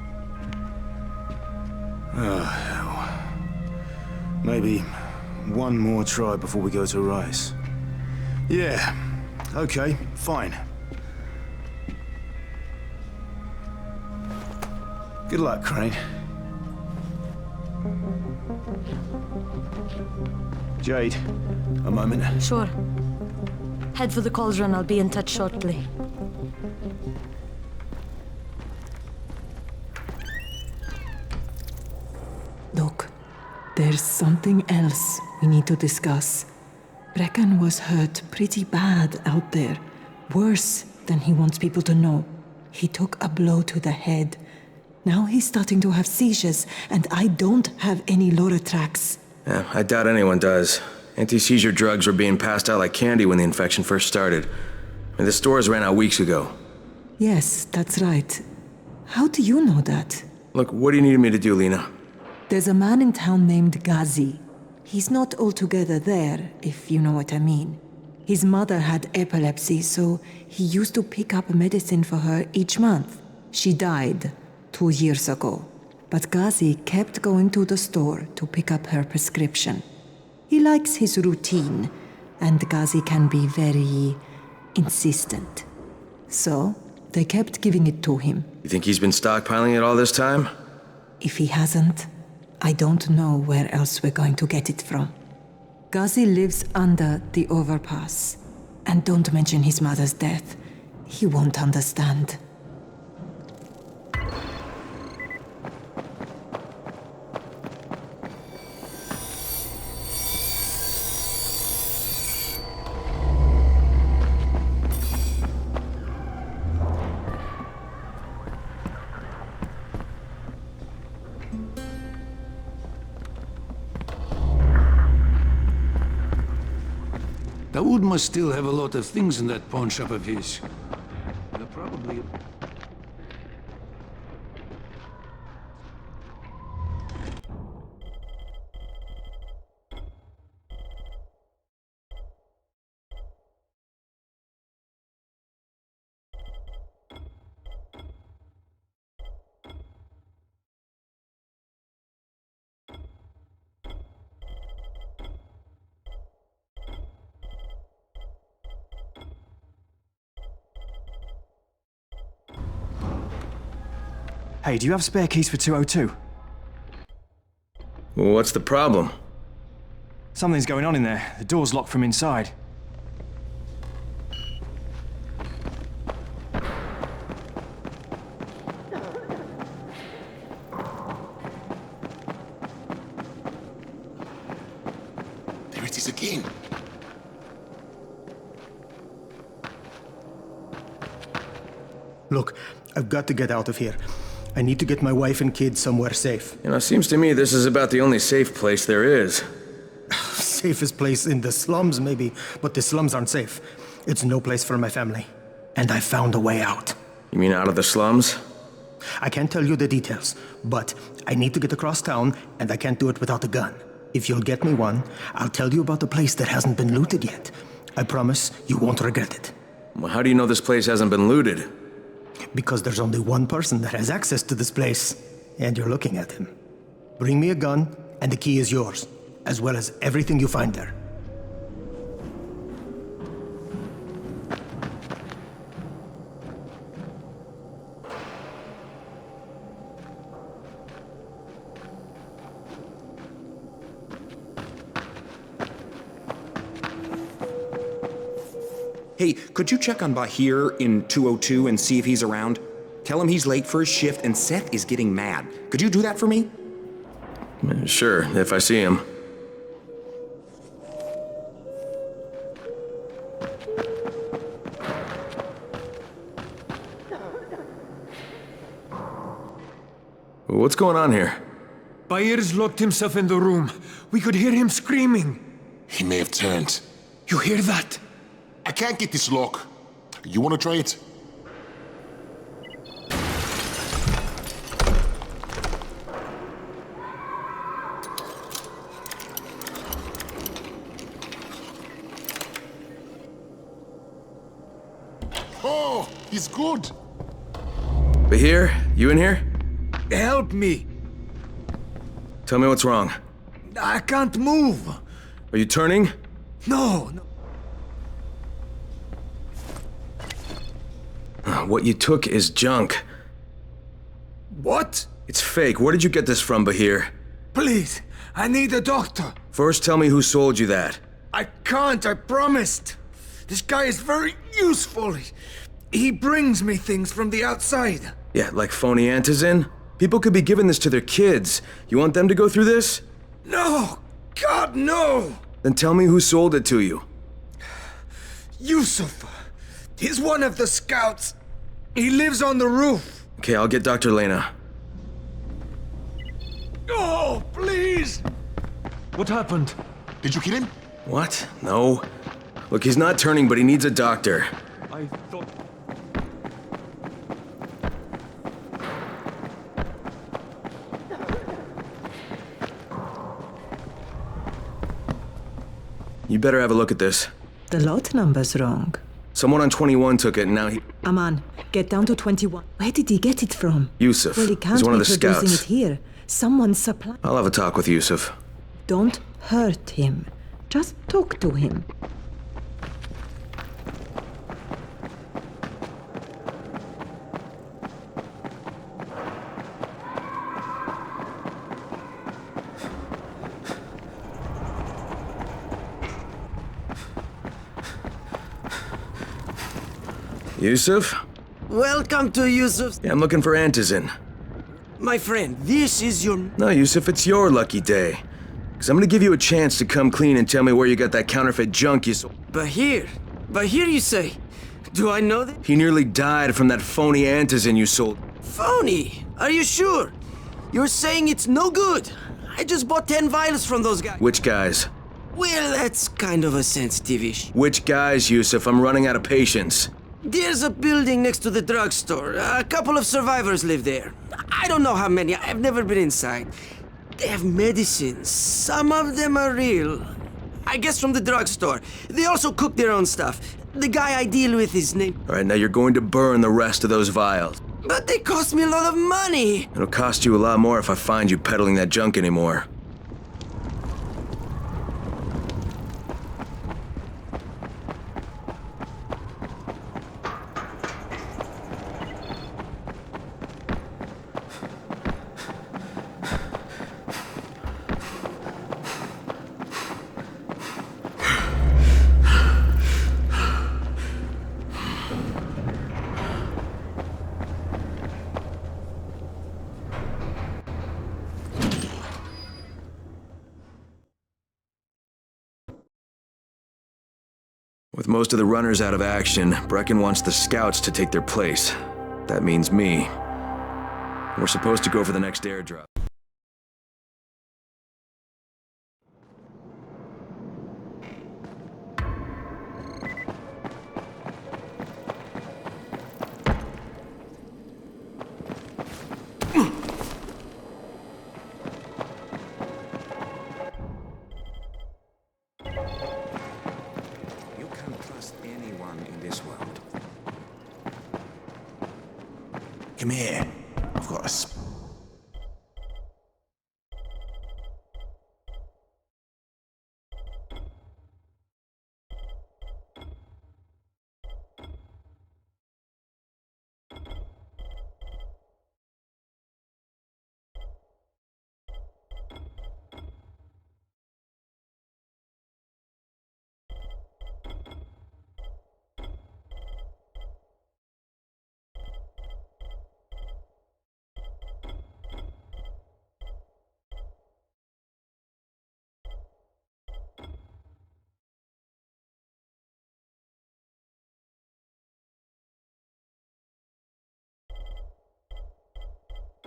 S16: Oh, hell.
S20: Maybe one more try before we go to Rise. Yeah, okay, fine. Good luck, Crane. Jade, a moment.
S5: Sure. Head for the cauldron. I'll be in touch shortly.
S21: Look, there's something else we need to discuss. Brecken was hurt pretty bad out there. Worse than he wants people to know. He took a blow to the head. Now he's starting to have seizures, and I don't have any Loratrax.
S3: Yeah, I doubt anyone does. Anti-seizure drugs were being passed out like candy when the infection first started. And the stores ran out weeks ago.
S21: Yes, that's right. How do you know that?
S3: Look, what do you need me to do, Lena?
S21: There's a man in town named Ghazi. He's not altogether there, if you know what I mean. His mother had epilepsy, so he used to pick up medicine for her each month. She died 2 years ago, but Ghazi kept going to the store to pick up her prescription. He likes his routine, and Ghazi can be very insistent. So, they kept giving it to him.
S3: You think he's been stockpiling it all this time?
S21: If he hasn't, I don't know where else we're going to get it from. Ghazi lives under the overpass. And don't mention his mother's death. He won't understand.
S15: Dawood must still have a lot of things in that pawn shop of his. They're probably...
S11: Hey, do you have spare keys for 202?
S3: Well, what's the problem?
S11: Something's going on in there. The door's locked from inside.
S18: There it is again.
S22: Look, I've got to get out of here. I need to get my wife and kids somewhere safe.
S3: You know, it seems to me this is about the only safe place there is.
S22: Safest place in the slums, maybe, but the slums aren't safe. It's no place for my family. And I found a way out.
S3: You mean out of the slums?
S22: I can't tell you the details, but I need to get across town, and I can't do it without a gun. If you'll get me one, I'll tell you about the place that hasn't been looted yet. I promise you won't regret it.
S3: Well, how do you know this place hasn't been looted?
S22: Because there's only one person that has access to this place, and you're looking at him. Bring me a gun, and the key is yours, as well as everything you find there.
S23: Hey, could you check on Bahir in 202 and see if he's around? Tell him he's late for his shift and Seth is getting mad. Could you do that for me?
S3: Sure, if I see him. What's going on here?
S10: Bahir's locked himself in the room. We could hear him screaming.
S18: He may have turned.
S10: You hear that?
S18: I can't get this lock. You want to try it? Oh, he's good.
S3: Bahir, you in here?
S24: Help me!
S3: Tell me what's wrong.
S4: I can't move.
S3: Are you turning?
S4: No.
S3: What you took is junk.
S4: What?
S3: It's fake. Where did you get this from, Bahir?
S4: Please, I need a doctor.
S3: First, tell me who sold you that.
S4: I can't, I promised. This guy is very useful. He brings me things from the outside.
S3: Yeah, like phony antizin? People could be giving this to their kids. You want them to go through this?
S4: No! God, no!
S3: Then tell me who sold it to you.
S4: Yusuf. He's one of the scouts. He lives on the roof.
S3: Okay, I'll get Dr. Lena.
S4: Oh, please!
S10: What happened?
S18: Did you kill him?
S3: What? No. Look, he's not turning, but he needs a doctor.
S10: I thought...
S3: You better have a look at this.
S21: The lot number's wrong.
S3: Someone on 21 took it, and now he...
S21: Aman, get down to 21. Where did he get it from?
S3: Yusuf.
S21: Well, he can't
S3: He's one
S21: be
S3: of the
S21: producing
S3: scouts.
S21: it here. Someone's supply.
S3: I'll have a talk with Yusuf.
S21: Don't hurt him. Just talk to him.
S3: Yusuf?
S6: Welcome to Yusuf's...
S3: Yeah, I'm looking for antizin.
S6: My friend, this is your...
S3: No, Yusuf, it's your lucky day. Because I'm gonna give you a chance to come clean and tell me where you got that counterfeit junk you sold.
S6: Bahir you say? Do I know that?
S3: He nearly died from that phony antizin you sold.
S6: Phony? Are you sure? You're saying it's no good? I just bought 10 vials from those guys.
S3: Which guys?
S6: Well, that's kind of a sensitive issue.
S3: Which guys, Yusuf? I'm running out of patience.
S6: There's a building next to the drugstore. A couple of survivors live there. I don't know how many. I've never been inside. They have medicines. Some of them are real. I guess from the drugstore. They also cook their own stuff. The guy I deal with is named...
S3: All right, now you're going to burn the rest of those vials.
S6: But they cost me a lot of money.
S3: It'll cost you a lot more if I find you peddling that junk anymore. With most of the runners out of action, Brecken wants the scouts to take their place. That means me. We're supposed to go for the next airdrop.
S20: Come here. I've got a...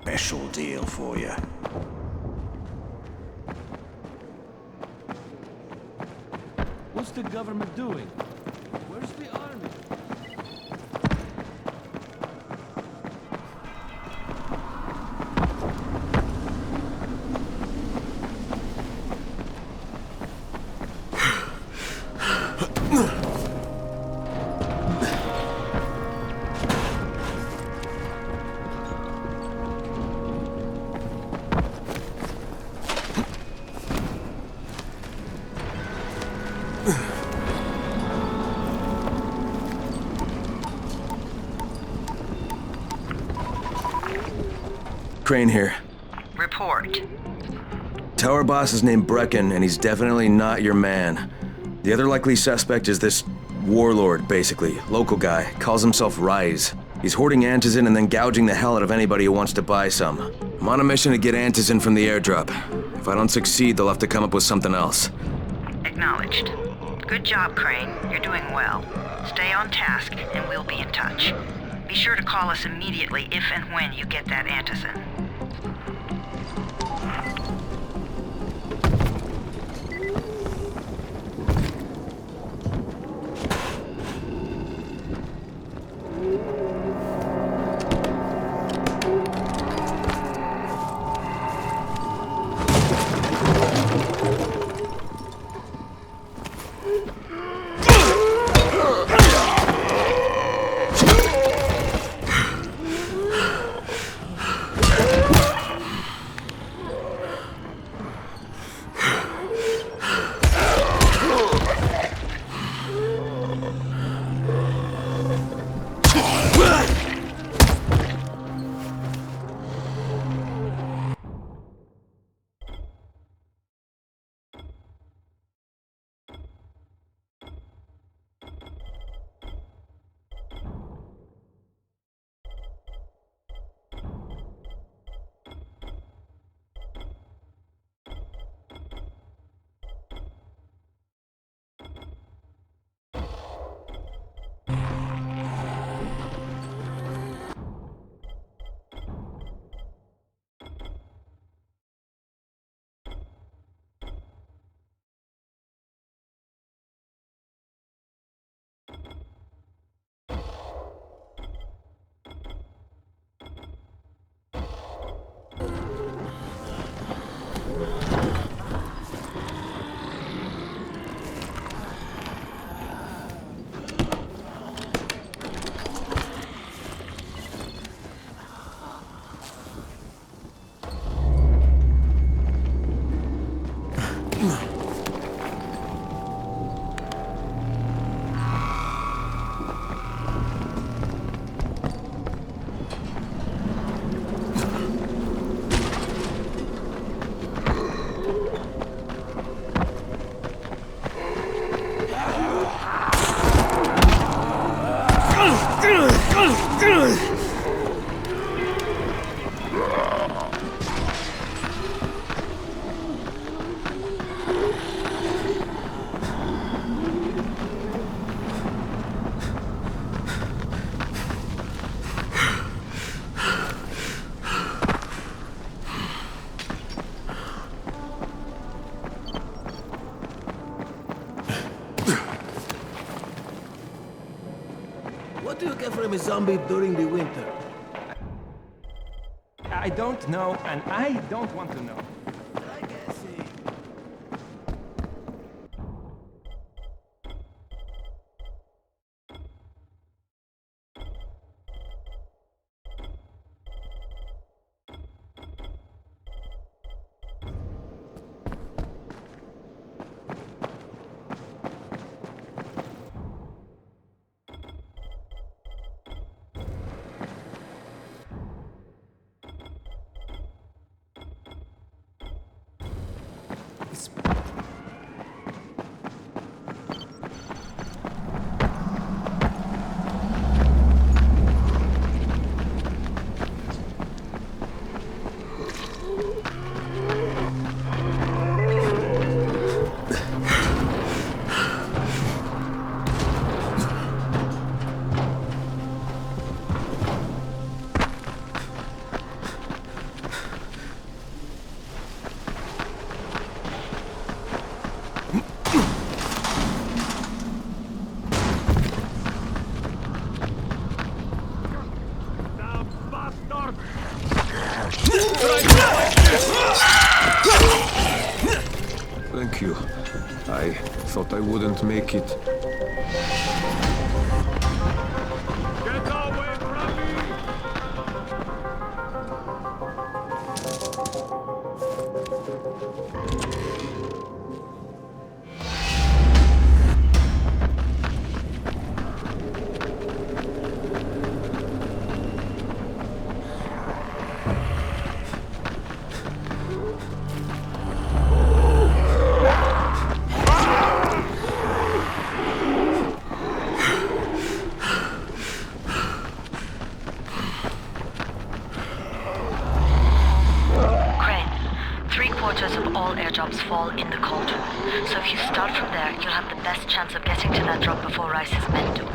S20: special deal for you.
S10: What's the government doing? Where's the army?
S3: Crane here.
S1: Report.
S3: Tower boss is named Brecken, and he's definitely not your man. The other likely suspect is this warlord, basically. Local guy. Calls himself Ryzen. He's hoarding antizin and then gouging the hell out of anybody who wants to buy some. I'm on a mission to get antizin from the airdrop. If I don't succeed, they'll have to come up with something else.
S1: Acknowledged. Good job, Crane. You're doing well. Stay on task, and we'll be in touch. Be sure to call us immediately if and when you get that antizin.
S6: What do you get from a zombie during the winter?
S11: I don't know, and I don't want to know.
S10: Thank you. I thought I wouldn't make it.
S2: Get away from me!
S5: airdrops fall in the cauldron. So if you start from there, you'll have the best chance of getting to that drop before Rice's men do.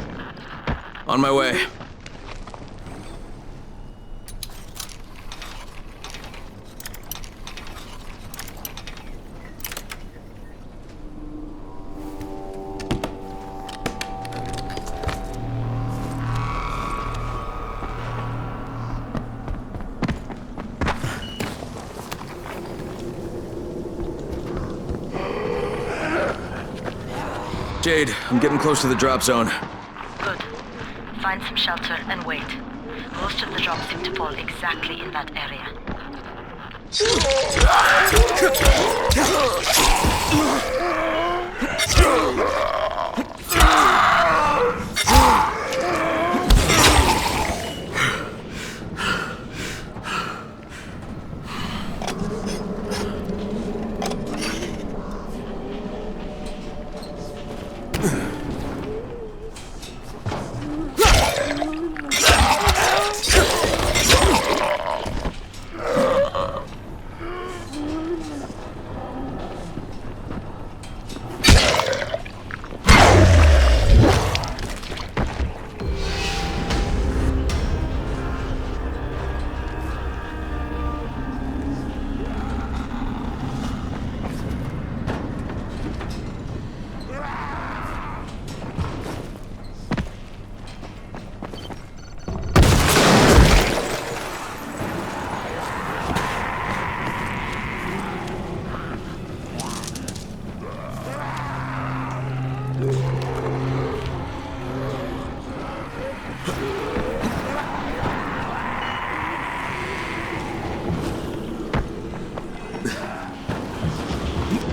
S3: On my way. Jade, I'm getting close to the drop zone.
S5: Good. Find some shelter and wait. Most of the drops seem to fall exactly in that area.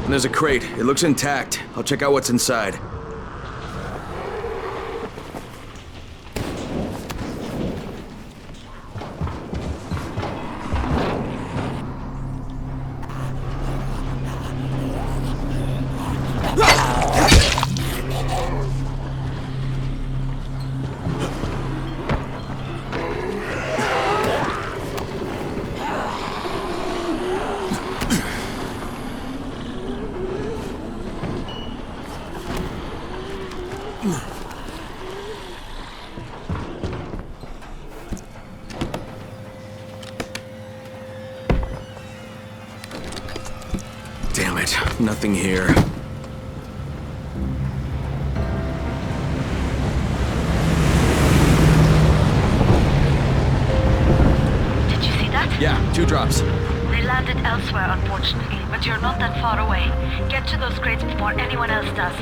S3: There's a crate. It looks intact. I'll check out what's inside. Damn it, nothing here.
S5: Did you see that?
S3: Yeah, 2 drops.
S5: They landed elsewhere, unfortunately, but you're not that far away. Get to those crates before anyone else does.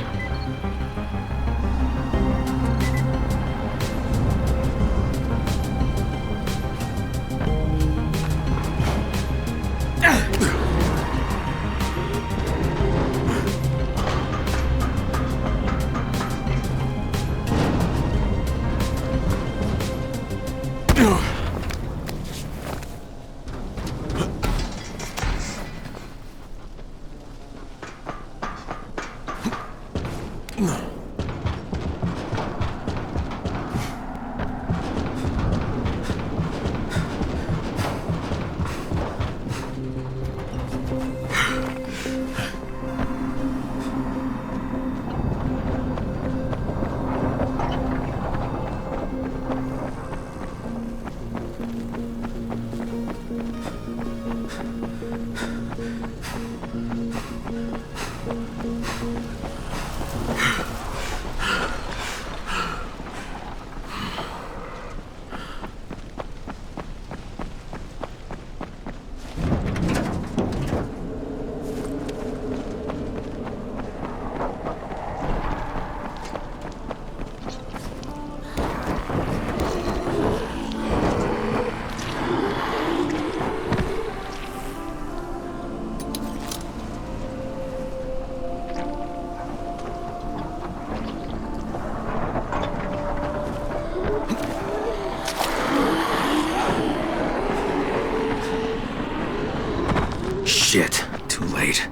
S3: Shit, too late.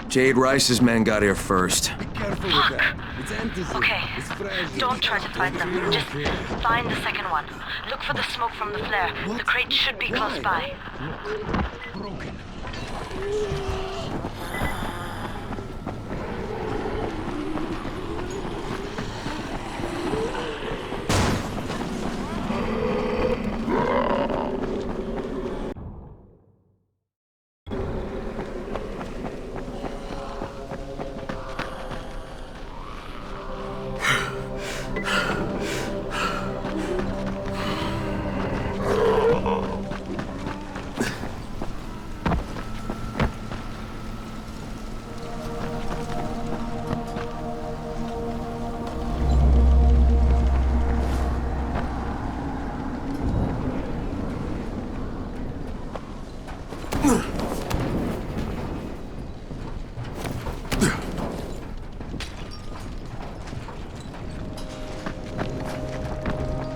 S3: Jade Rice's men got here first.
S5: Careful with that. It's antiseptic. Okay, don't try to fight them. Just find the second one. Look for the smoke from the flare. The crate should be close by.
S15: Broken.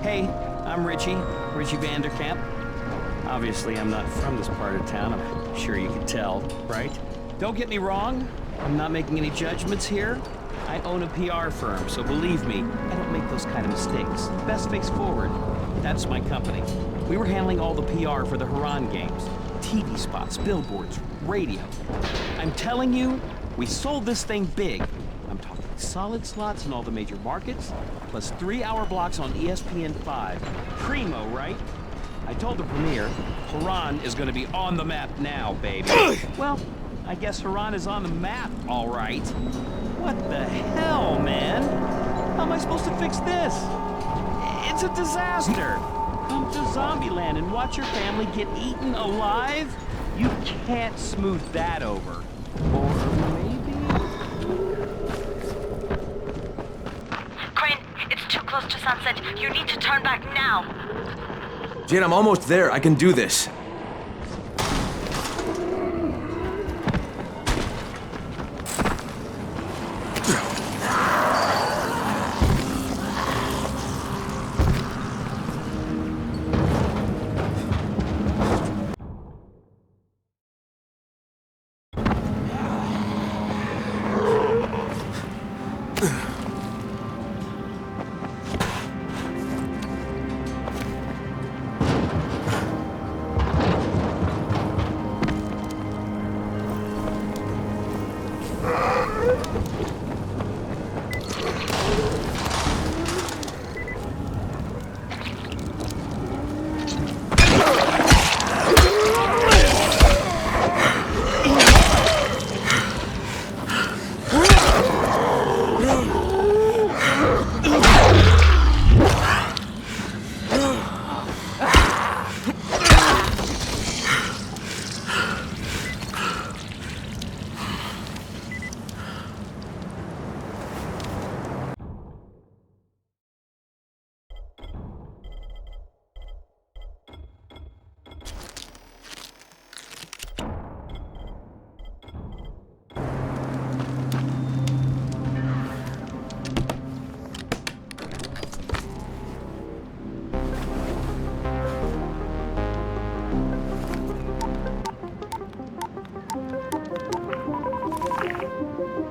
S7: Hey, I'm Richie Vanderkamp. Obviously, I'm not from this part of town. I'm sure you can tell, right? Don't get me wrong. I'm not making any judgments here. I own a PR firm, so believe me, I don't make those kind of mistakes. Best Face Forward. That's my company. We were handling all the PR for the Haran games. TV spots, billboards, radio. I'm telling you, we sold this thing big. I'm talking solid slots in all the major markets, plus 3-hour blocks on ESPN5. Primo, right? I told the premiere, Haran is gonna be on the map now, baby. Well, I guess Haran is on the map, all right. What the hell, man? How am I supposed to fix this? It's a disaster. Come to Zombieland and watch your family get eaten alive? You can't smooth that over. Or maybe...
S5: Crane, it's too close to sunset. You need to turn back now.
S3: Jade, I'm almost there. I can do this.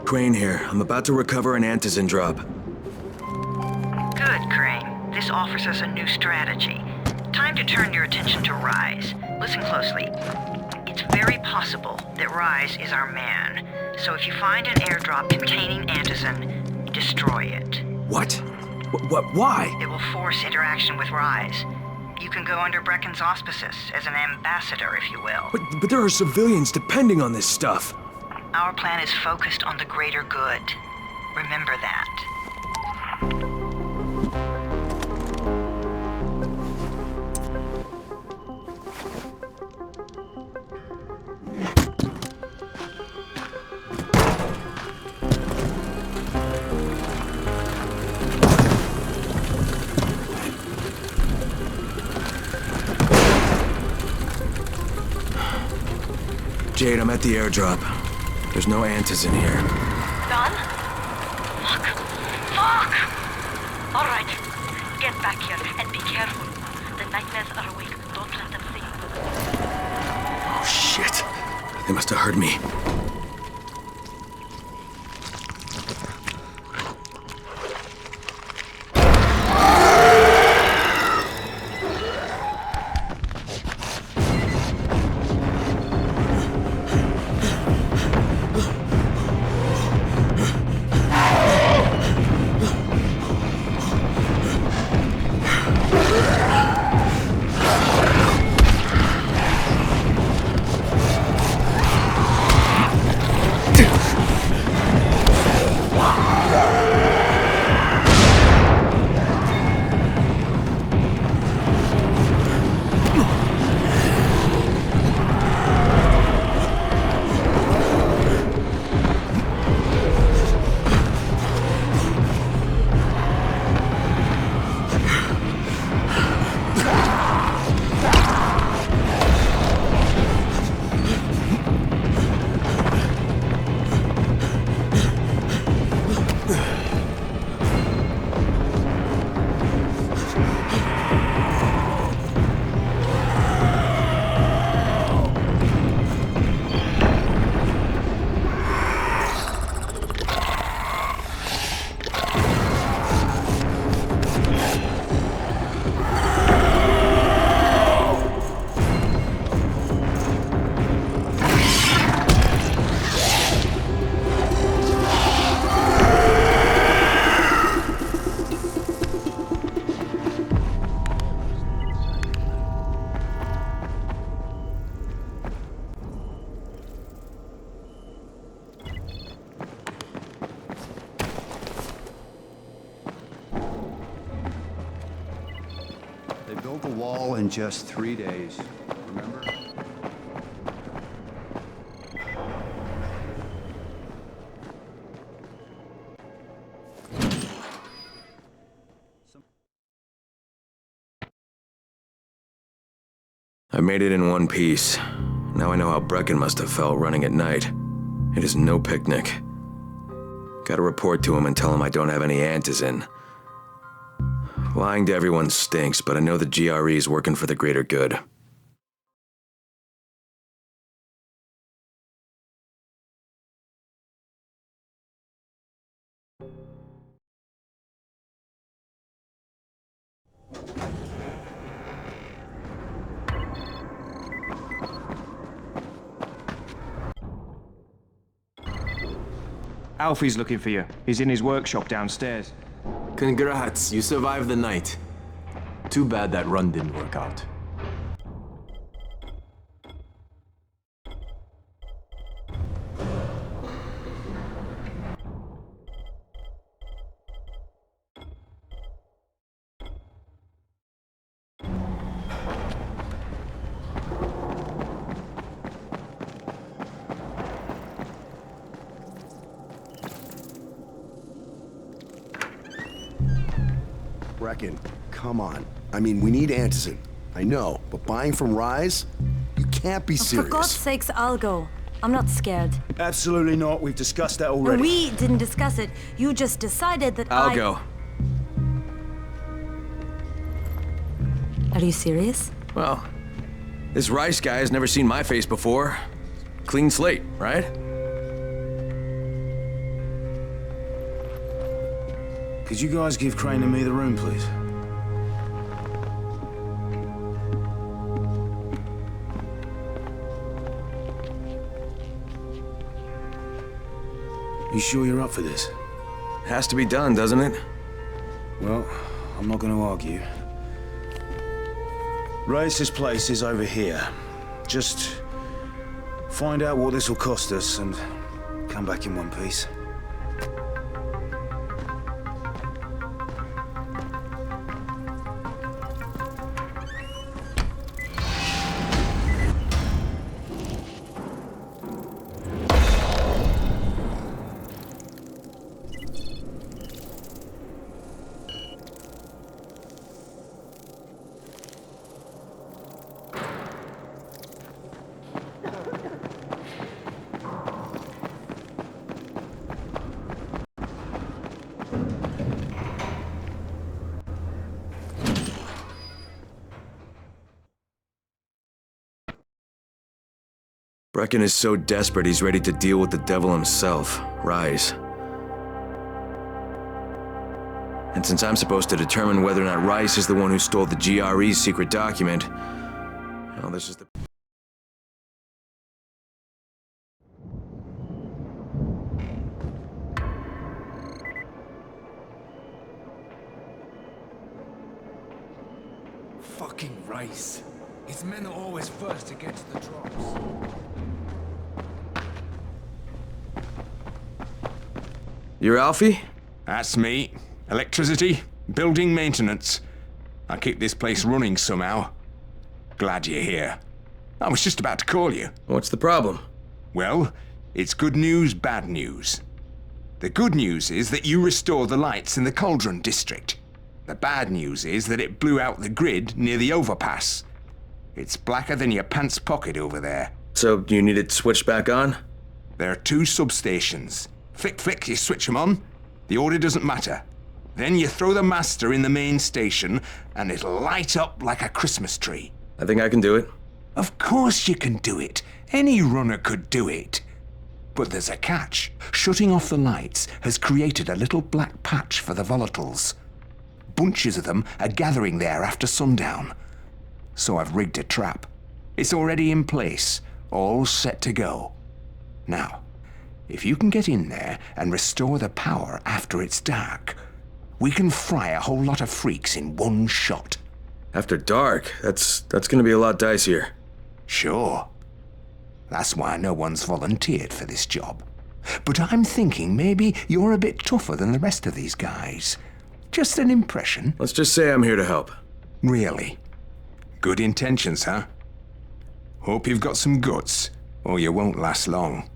S3: Crane here. I'm about to recover an antizin drop.
S1: Good, Crane. This offers us a new strategy. Time to turn your attention to Rise. Listen closely. It's very possible that Rise is our man. So if you find an airdrop containing antizin, destroy it.
S3: What? Why?
S1: It will force interaction with Rise. You can go under Brecken's auspices as an ambassador, if you will.
S3: But there are civilians depending on this stuff.
S1: Our plan is focused on the greater good. Remember that.
S3: Jade, I'm at the airdrop. There's no antizin here.
S5: Done? Fuck. Fuck! All right. Get back here and be careful. The nightmares are awake. Don't let them see you.
S3: Oh, shit. They must have heard me.
S16: Built the wall in just 3 days. Remember?
S3: I made it in one piece. Now I know how Brecken must have felt running at night. It is no picnic. Gotta report to him and tell him I don't have any antizin. Lying to everyone stinks, but I know the GRE is working for the greater good.
S11: Alfie's looking for you. He's in his workshop downstairs.
S14: Congrats, you survived the night. Too bad that run didn't work out.
S8: Brecken, come on. I mean, we need antizin. I know, but buying from Ryzen? You can't be serious.
S5: For God's sakes, I'll go. I'm not scared.
S20: Absolutely not. We've discussed that already.
S5: And we didn't discuss it. You just decided that
S3: I'll go.
S5: Are you serious?
S3: Well, this Rice guy has never seen my face before. Clean slate, right?
S20: Could you guys give Crane and me the room, please? You sure you're up for this?
S3: Has to be done, doesn't it?
S20: Well, I'm not going to argue. Race's place is over here. Just find out what this will cost us and come back in one piece.
S3: Brecken is so desperate he's ready to deal with the devil himself, Rise. And since I'm supposed to determine whether or not Rice is the one who stole the GRE's secret document, well, this is the...
S4: Fucking Rice. His men are always first to get to the drops.
S3: You're Alfie?
S9: That's me. Electricity, building maintenance. I keep this place running somehow. Glad you're here. I was just about to call you.
S3: What's the problem?
S9: Well, it's good news, bad news. The good news is that you restored the lights in the Cauldron district. The bad news is that it blew out the grid near the overpass. It's blacker than your pants pocket over there.
S3: So, you need it switched back on?
S9: There are 2 substations. Flick, you switch them on. The order doesn't matter. Then you throw the master in the main station, and it'll light up like a Christmas tree.
S3: I think I can do it.
S9: Of course you can do it. Any runner could do it. But there's a catch. Shutting off the lights has created a little black patch for the volatiles. Bunches of them are gathering there after sundown. So I've rigged a trap. It's already in place, all set to go. Now, if you can get in there and restore the power after it's dark, we can fry a whole lot of freaks in one shot.
S3: After dark? That's gonna be a lot dicier.
S9: Sure. That's why no one's volunteered for this job. But I'm thinking maybe you're a bit tougher than the rest of these guys. Just an impression.
S3: Let's just say I'm here to help.
S9: Really? Good intentions, huh? Hope you've got some guts, or you won't last long.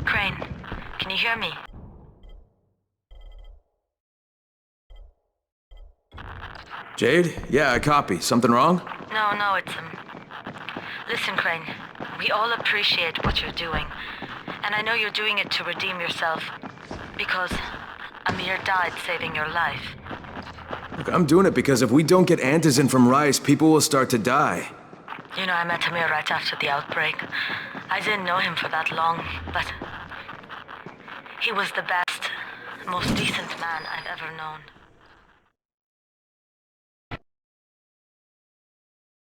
S5: Crane, can you hear me?
S3: Jade? Yeah, I copy. Something wrong?
S5: No, it's Listen, Crane, we all appreciate what you're doing. And I know you're doing it to redeem yourself. Because Amir died saving your life.
S3: Look, I'm doing it because if we don't get antizin from Rice, people will start to die.
S5: You know, I met Amir right after the outbreak. I didn't know him for that long, but he was the best, most decent man I've ever known.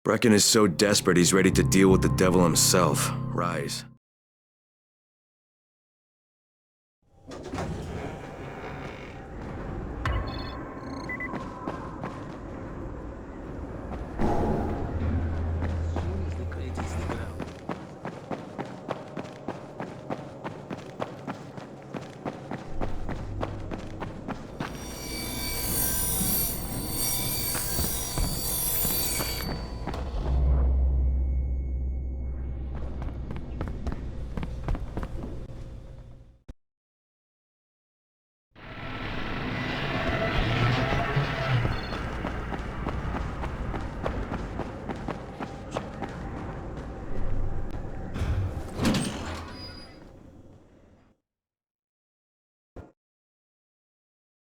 S3: Brecken is so desperate he's ready to deal with the devil himself. Rise.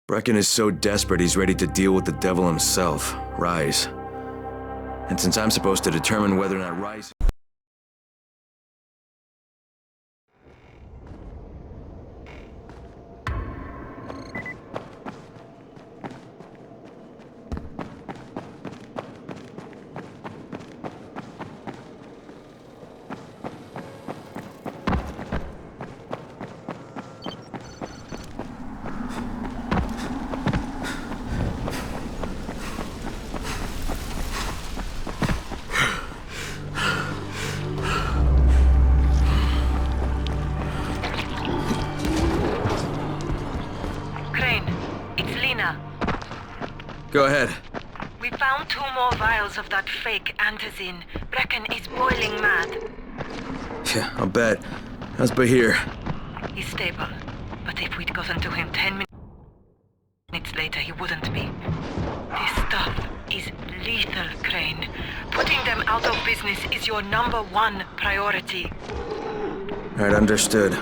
S3: Brecken is so desperate he's ready to deal with the devil himself. Rise. And since I'm supposed to determine whether or not Rise... Go ahead.
S1: We found 2 more vials of that fake antizin. Brecken is boiling mad.
S3: Yeah, I'll bet. How's Bahir?
S1: He's stable, but if we'd gotten to him 10 minutes later, he wouldn't be. This stuff is lethal, Crane. Putting them out of business is your #1 priority.
S3: Alright, understood.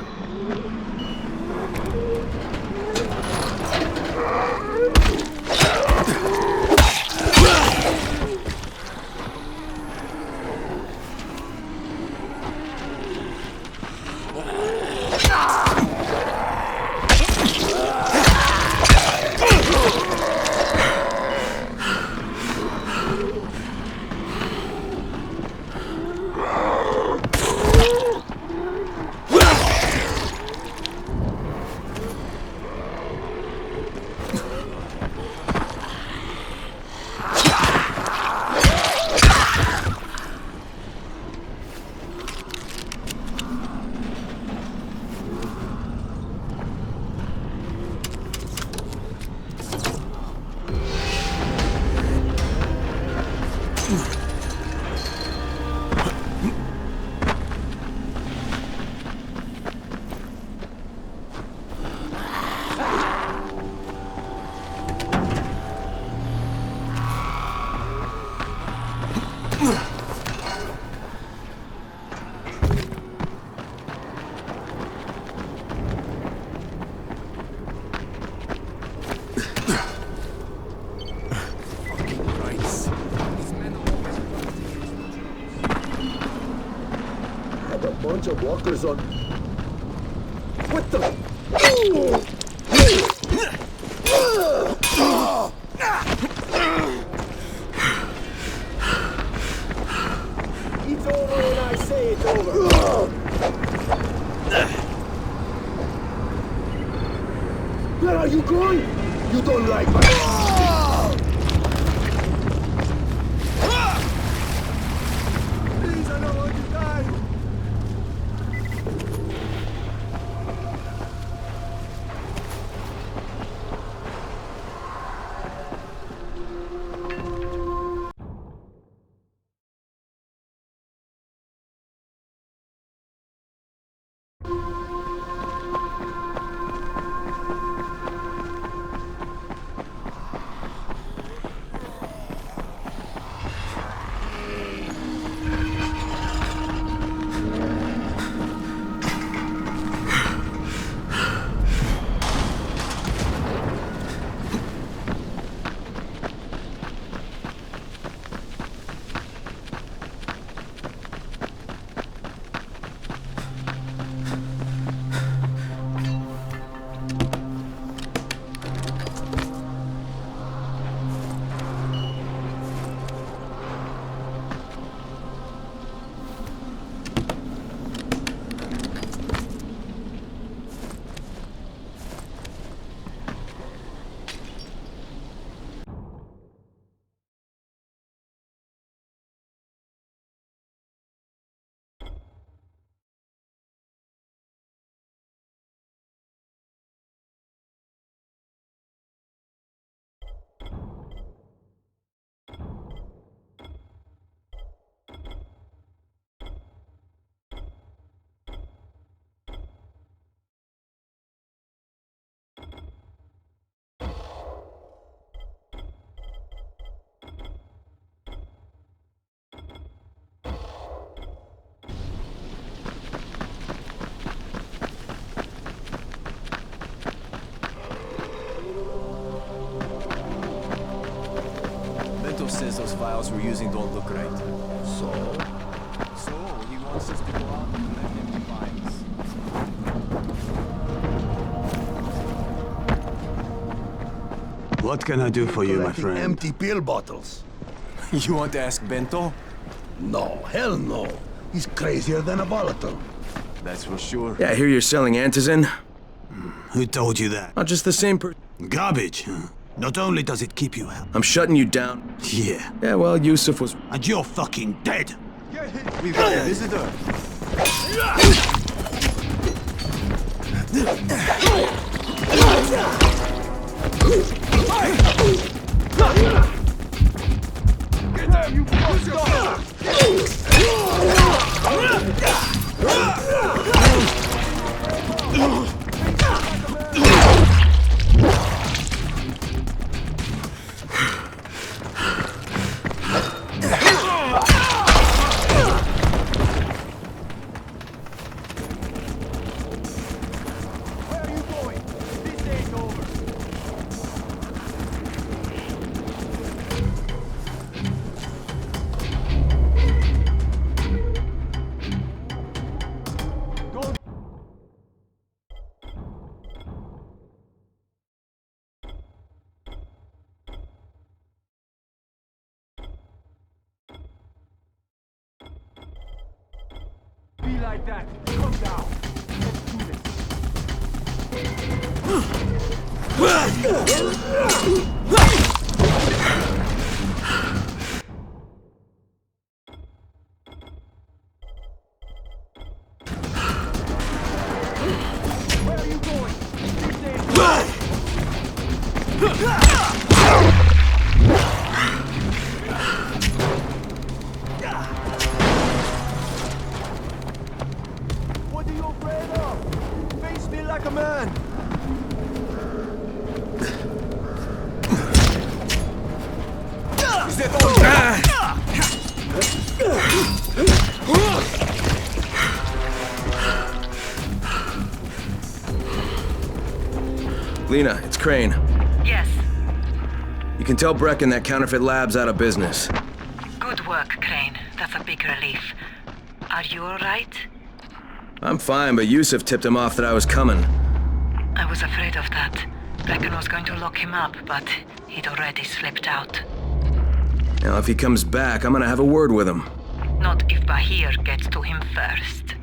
S12: Bunch of walkers on. What the? It's over when I say it's over. Where are you going? You don't like my... Please, I don't want to die.
S14: files we're using don't look right. So he wants us to go out and collect empty files.
S16: What can I do for you, my
S8: Collecting
S16: friend?
S8: empty pill bottles.
S14: You want to ask Bento?
S8: No, hell no. He's crazier than a volatile.
S14: That's for sure.
S3: Yeah, I hear you're selling antizin.
S16: Who told you that?
S3: Not just the same
S16: Garbage, huh? Not only does it keep you healthy.
S3: I'm shutting you down.
S16: Yeah.
S3: Yeah, well, Yusuf was...
S16: And you're fucking dead!
S14: We've got a visitor.
S12: Get there, you fucker! Be like that. Come down. Let's do this. Where are you going? What are you afraid of? Face me like a man.
S14: Is that all?
S3: Lena, it's Crane.
S1: Yes.
S3: You can tell Brecken that counterfeit lab's out of business.
S1: Good work, Crane. That's a big relief. Are you alright?
S3: I'm fine, but Yusuf tipped him off that I was coming.
S1: I was afraid of that. Brecken was going to lock him up, but he'd already slipped out.
S3: Now, if he comes back, I'm gonna have a word with him.
S1: Not if Bahir gets to him first.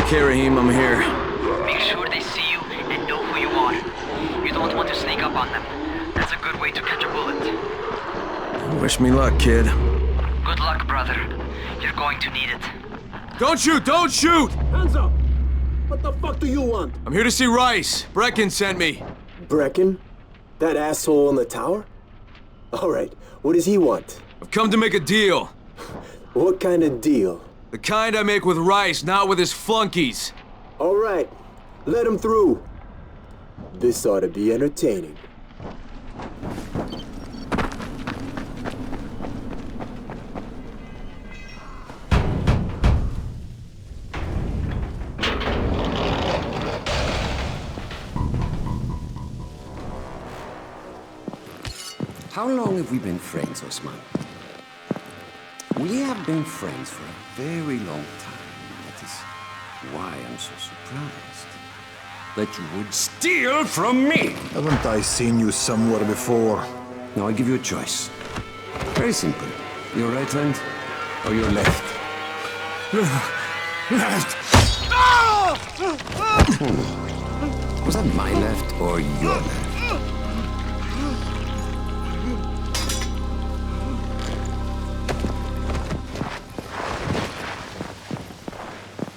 S3: Okay, Raheem, I'm here.
S13: Make sure they see you and know who you are. You don't want to sneak up on them. That's a good way to catch a bullet.
S3: Wish me luck, kid.
S13: Good luck, brother. You're going to need it.
S3: Don't shoot! Don't shoot!
S12: Hands up! What the fuck do you want?
S3: I'm here to see Rice. Brecken sent me.
S14: Brecken? That asshole in the tower? Alright, what does he want?
S3: I've come to make a deal.
S14: What kind of deal?
S3: The kind I make with Rice, not with his flunkies.
S14: Alright, let him through. This ought to be entertaining.
S17: How long have we been friends, Osman? We have been friends for a very long time. That is why I'm so surprised that you would steal from me.
S19: Haven't I seen you somewhere before?
S17: Now I give you a choice. Very simple. Your right hand or your left?
S19: Left!
S17: Was that my left or your left?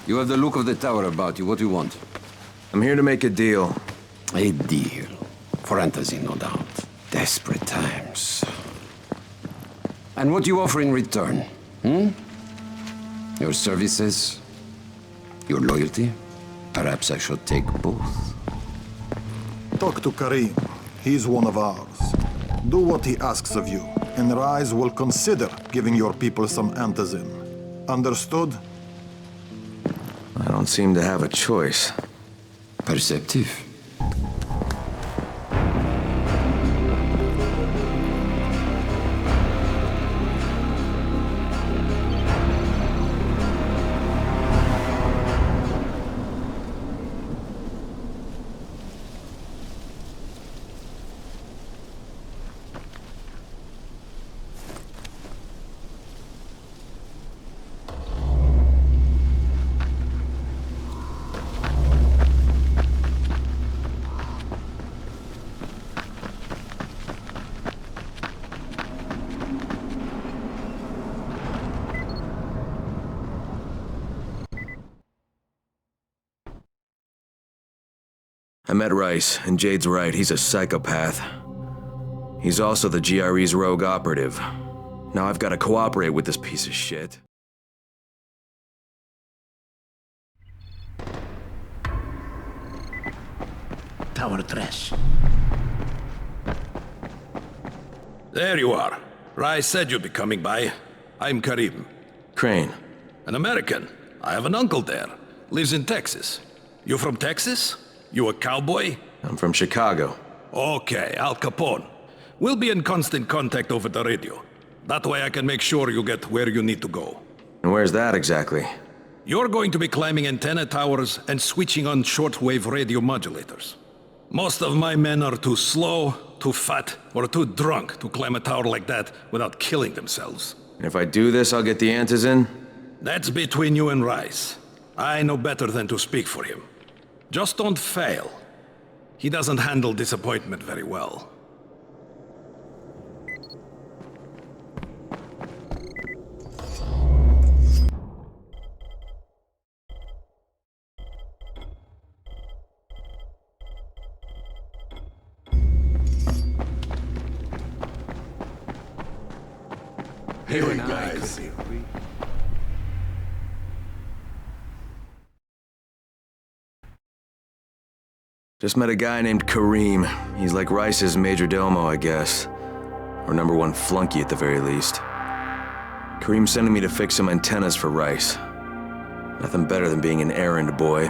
S17: You have the look of the tower about you. What do you want?
S3: I'm here to make a deal.
S17: A deal? For Antazin, no doubt. Desperate times. And what do you offer in return? Your services? Your loyalty? Perhaps I should take both.
S19: Talk to Karim. He's one of ours. Do what he asks of you, and Ryze will consider giving your people some Antazin. Understood?
S3: I don't seem to have a choice.
S17: Perceptive.
S3: I met Rice, and Jade's right, he's a psychopath. He's also the GRE's rogue operative. Now I've got to cooperate with this piece of shit.
S22: Tower trash.
S24: There you are. Rice said you'd be coming by. I'm Karim.
S3: Crane.
S24: An American. I have an uncle there. Lives in Texas. You from Texas? You a cowboy?
S3: I'm from Chicago.
S24: Okay, Al Capone. We'll be in constant contact over the radio. That way I can make sure you get where you need to go.
S3: And where's that exactly?
S24: You're going to be climbing antenna towers and switching on shortwave radio modulators. Most of my men are too slow, too fat, or too drunk to climb a tower like that without killing themselves.
S3: And if I do this, I'll get the Antazin?
S24: That's between you and Rice. I know better than to speak for him. Just don't fail. He doesn't handle disappointment very well.
S19: Hey guys.
S3: Just met a guy named Karim. He's like Rice's major domo, I guess. Or #1 flunky at the very least. Karim's sending me to fix some antennas for Rice. Nothing better than being an errand boy.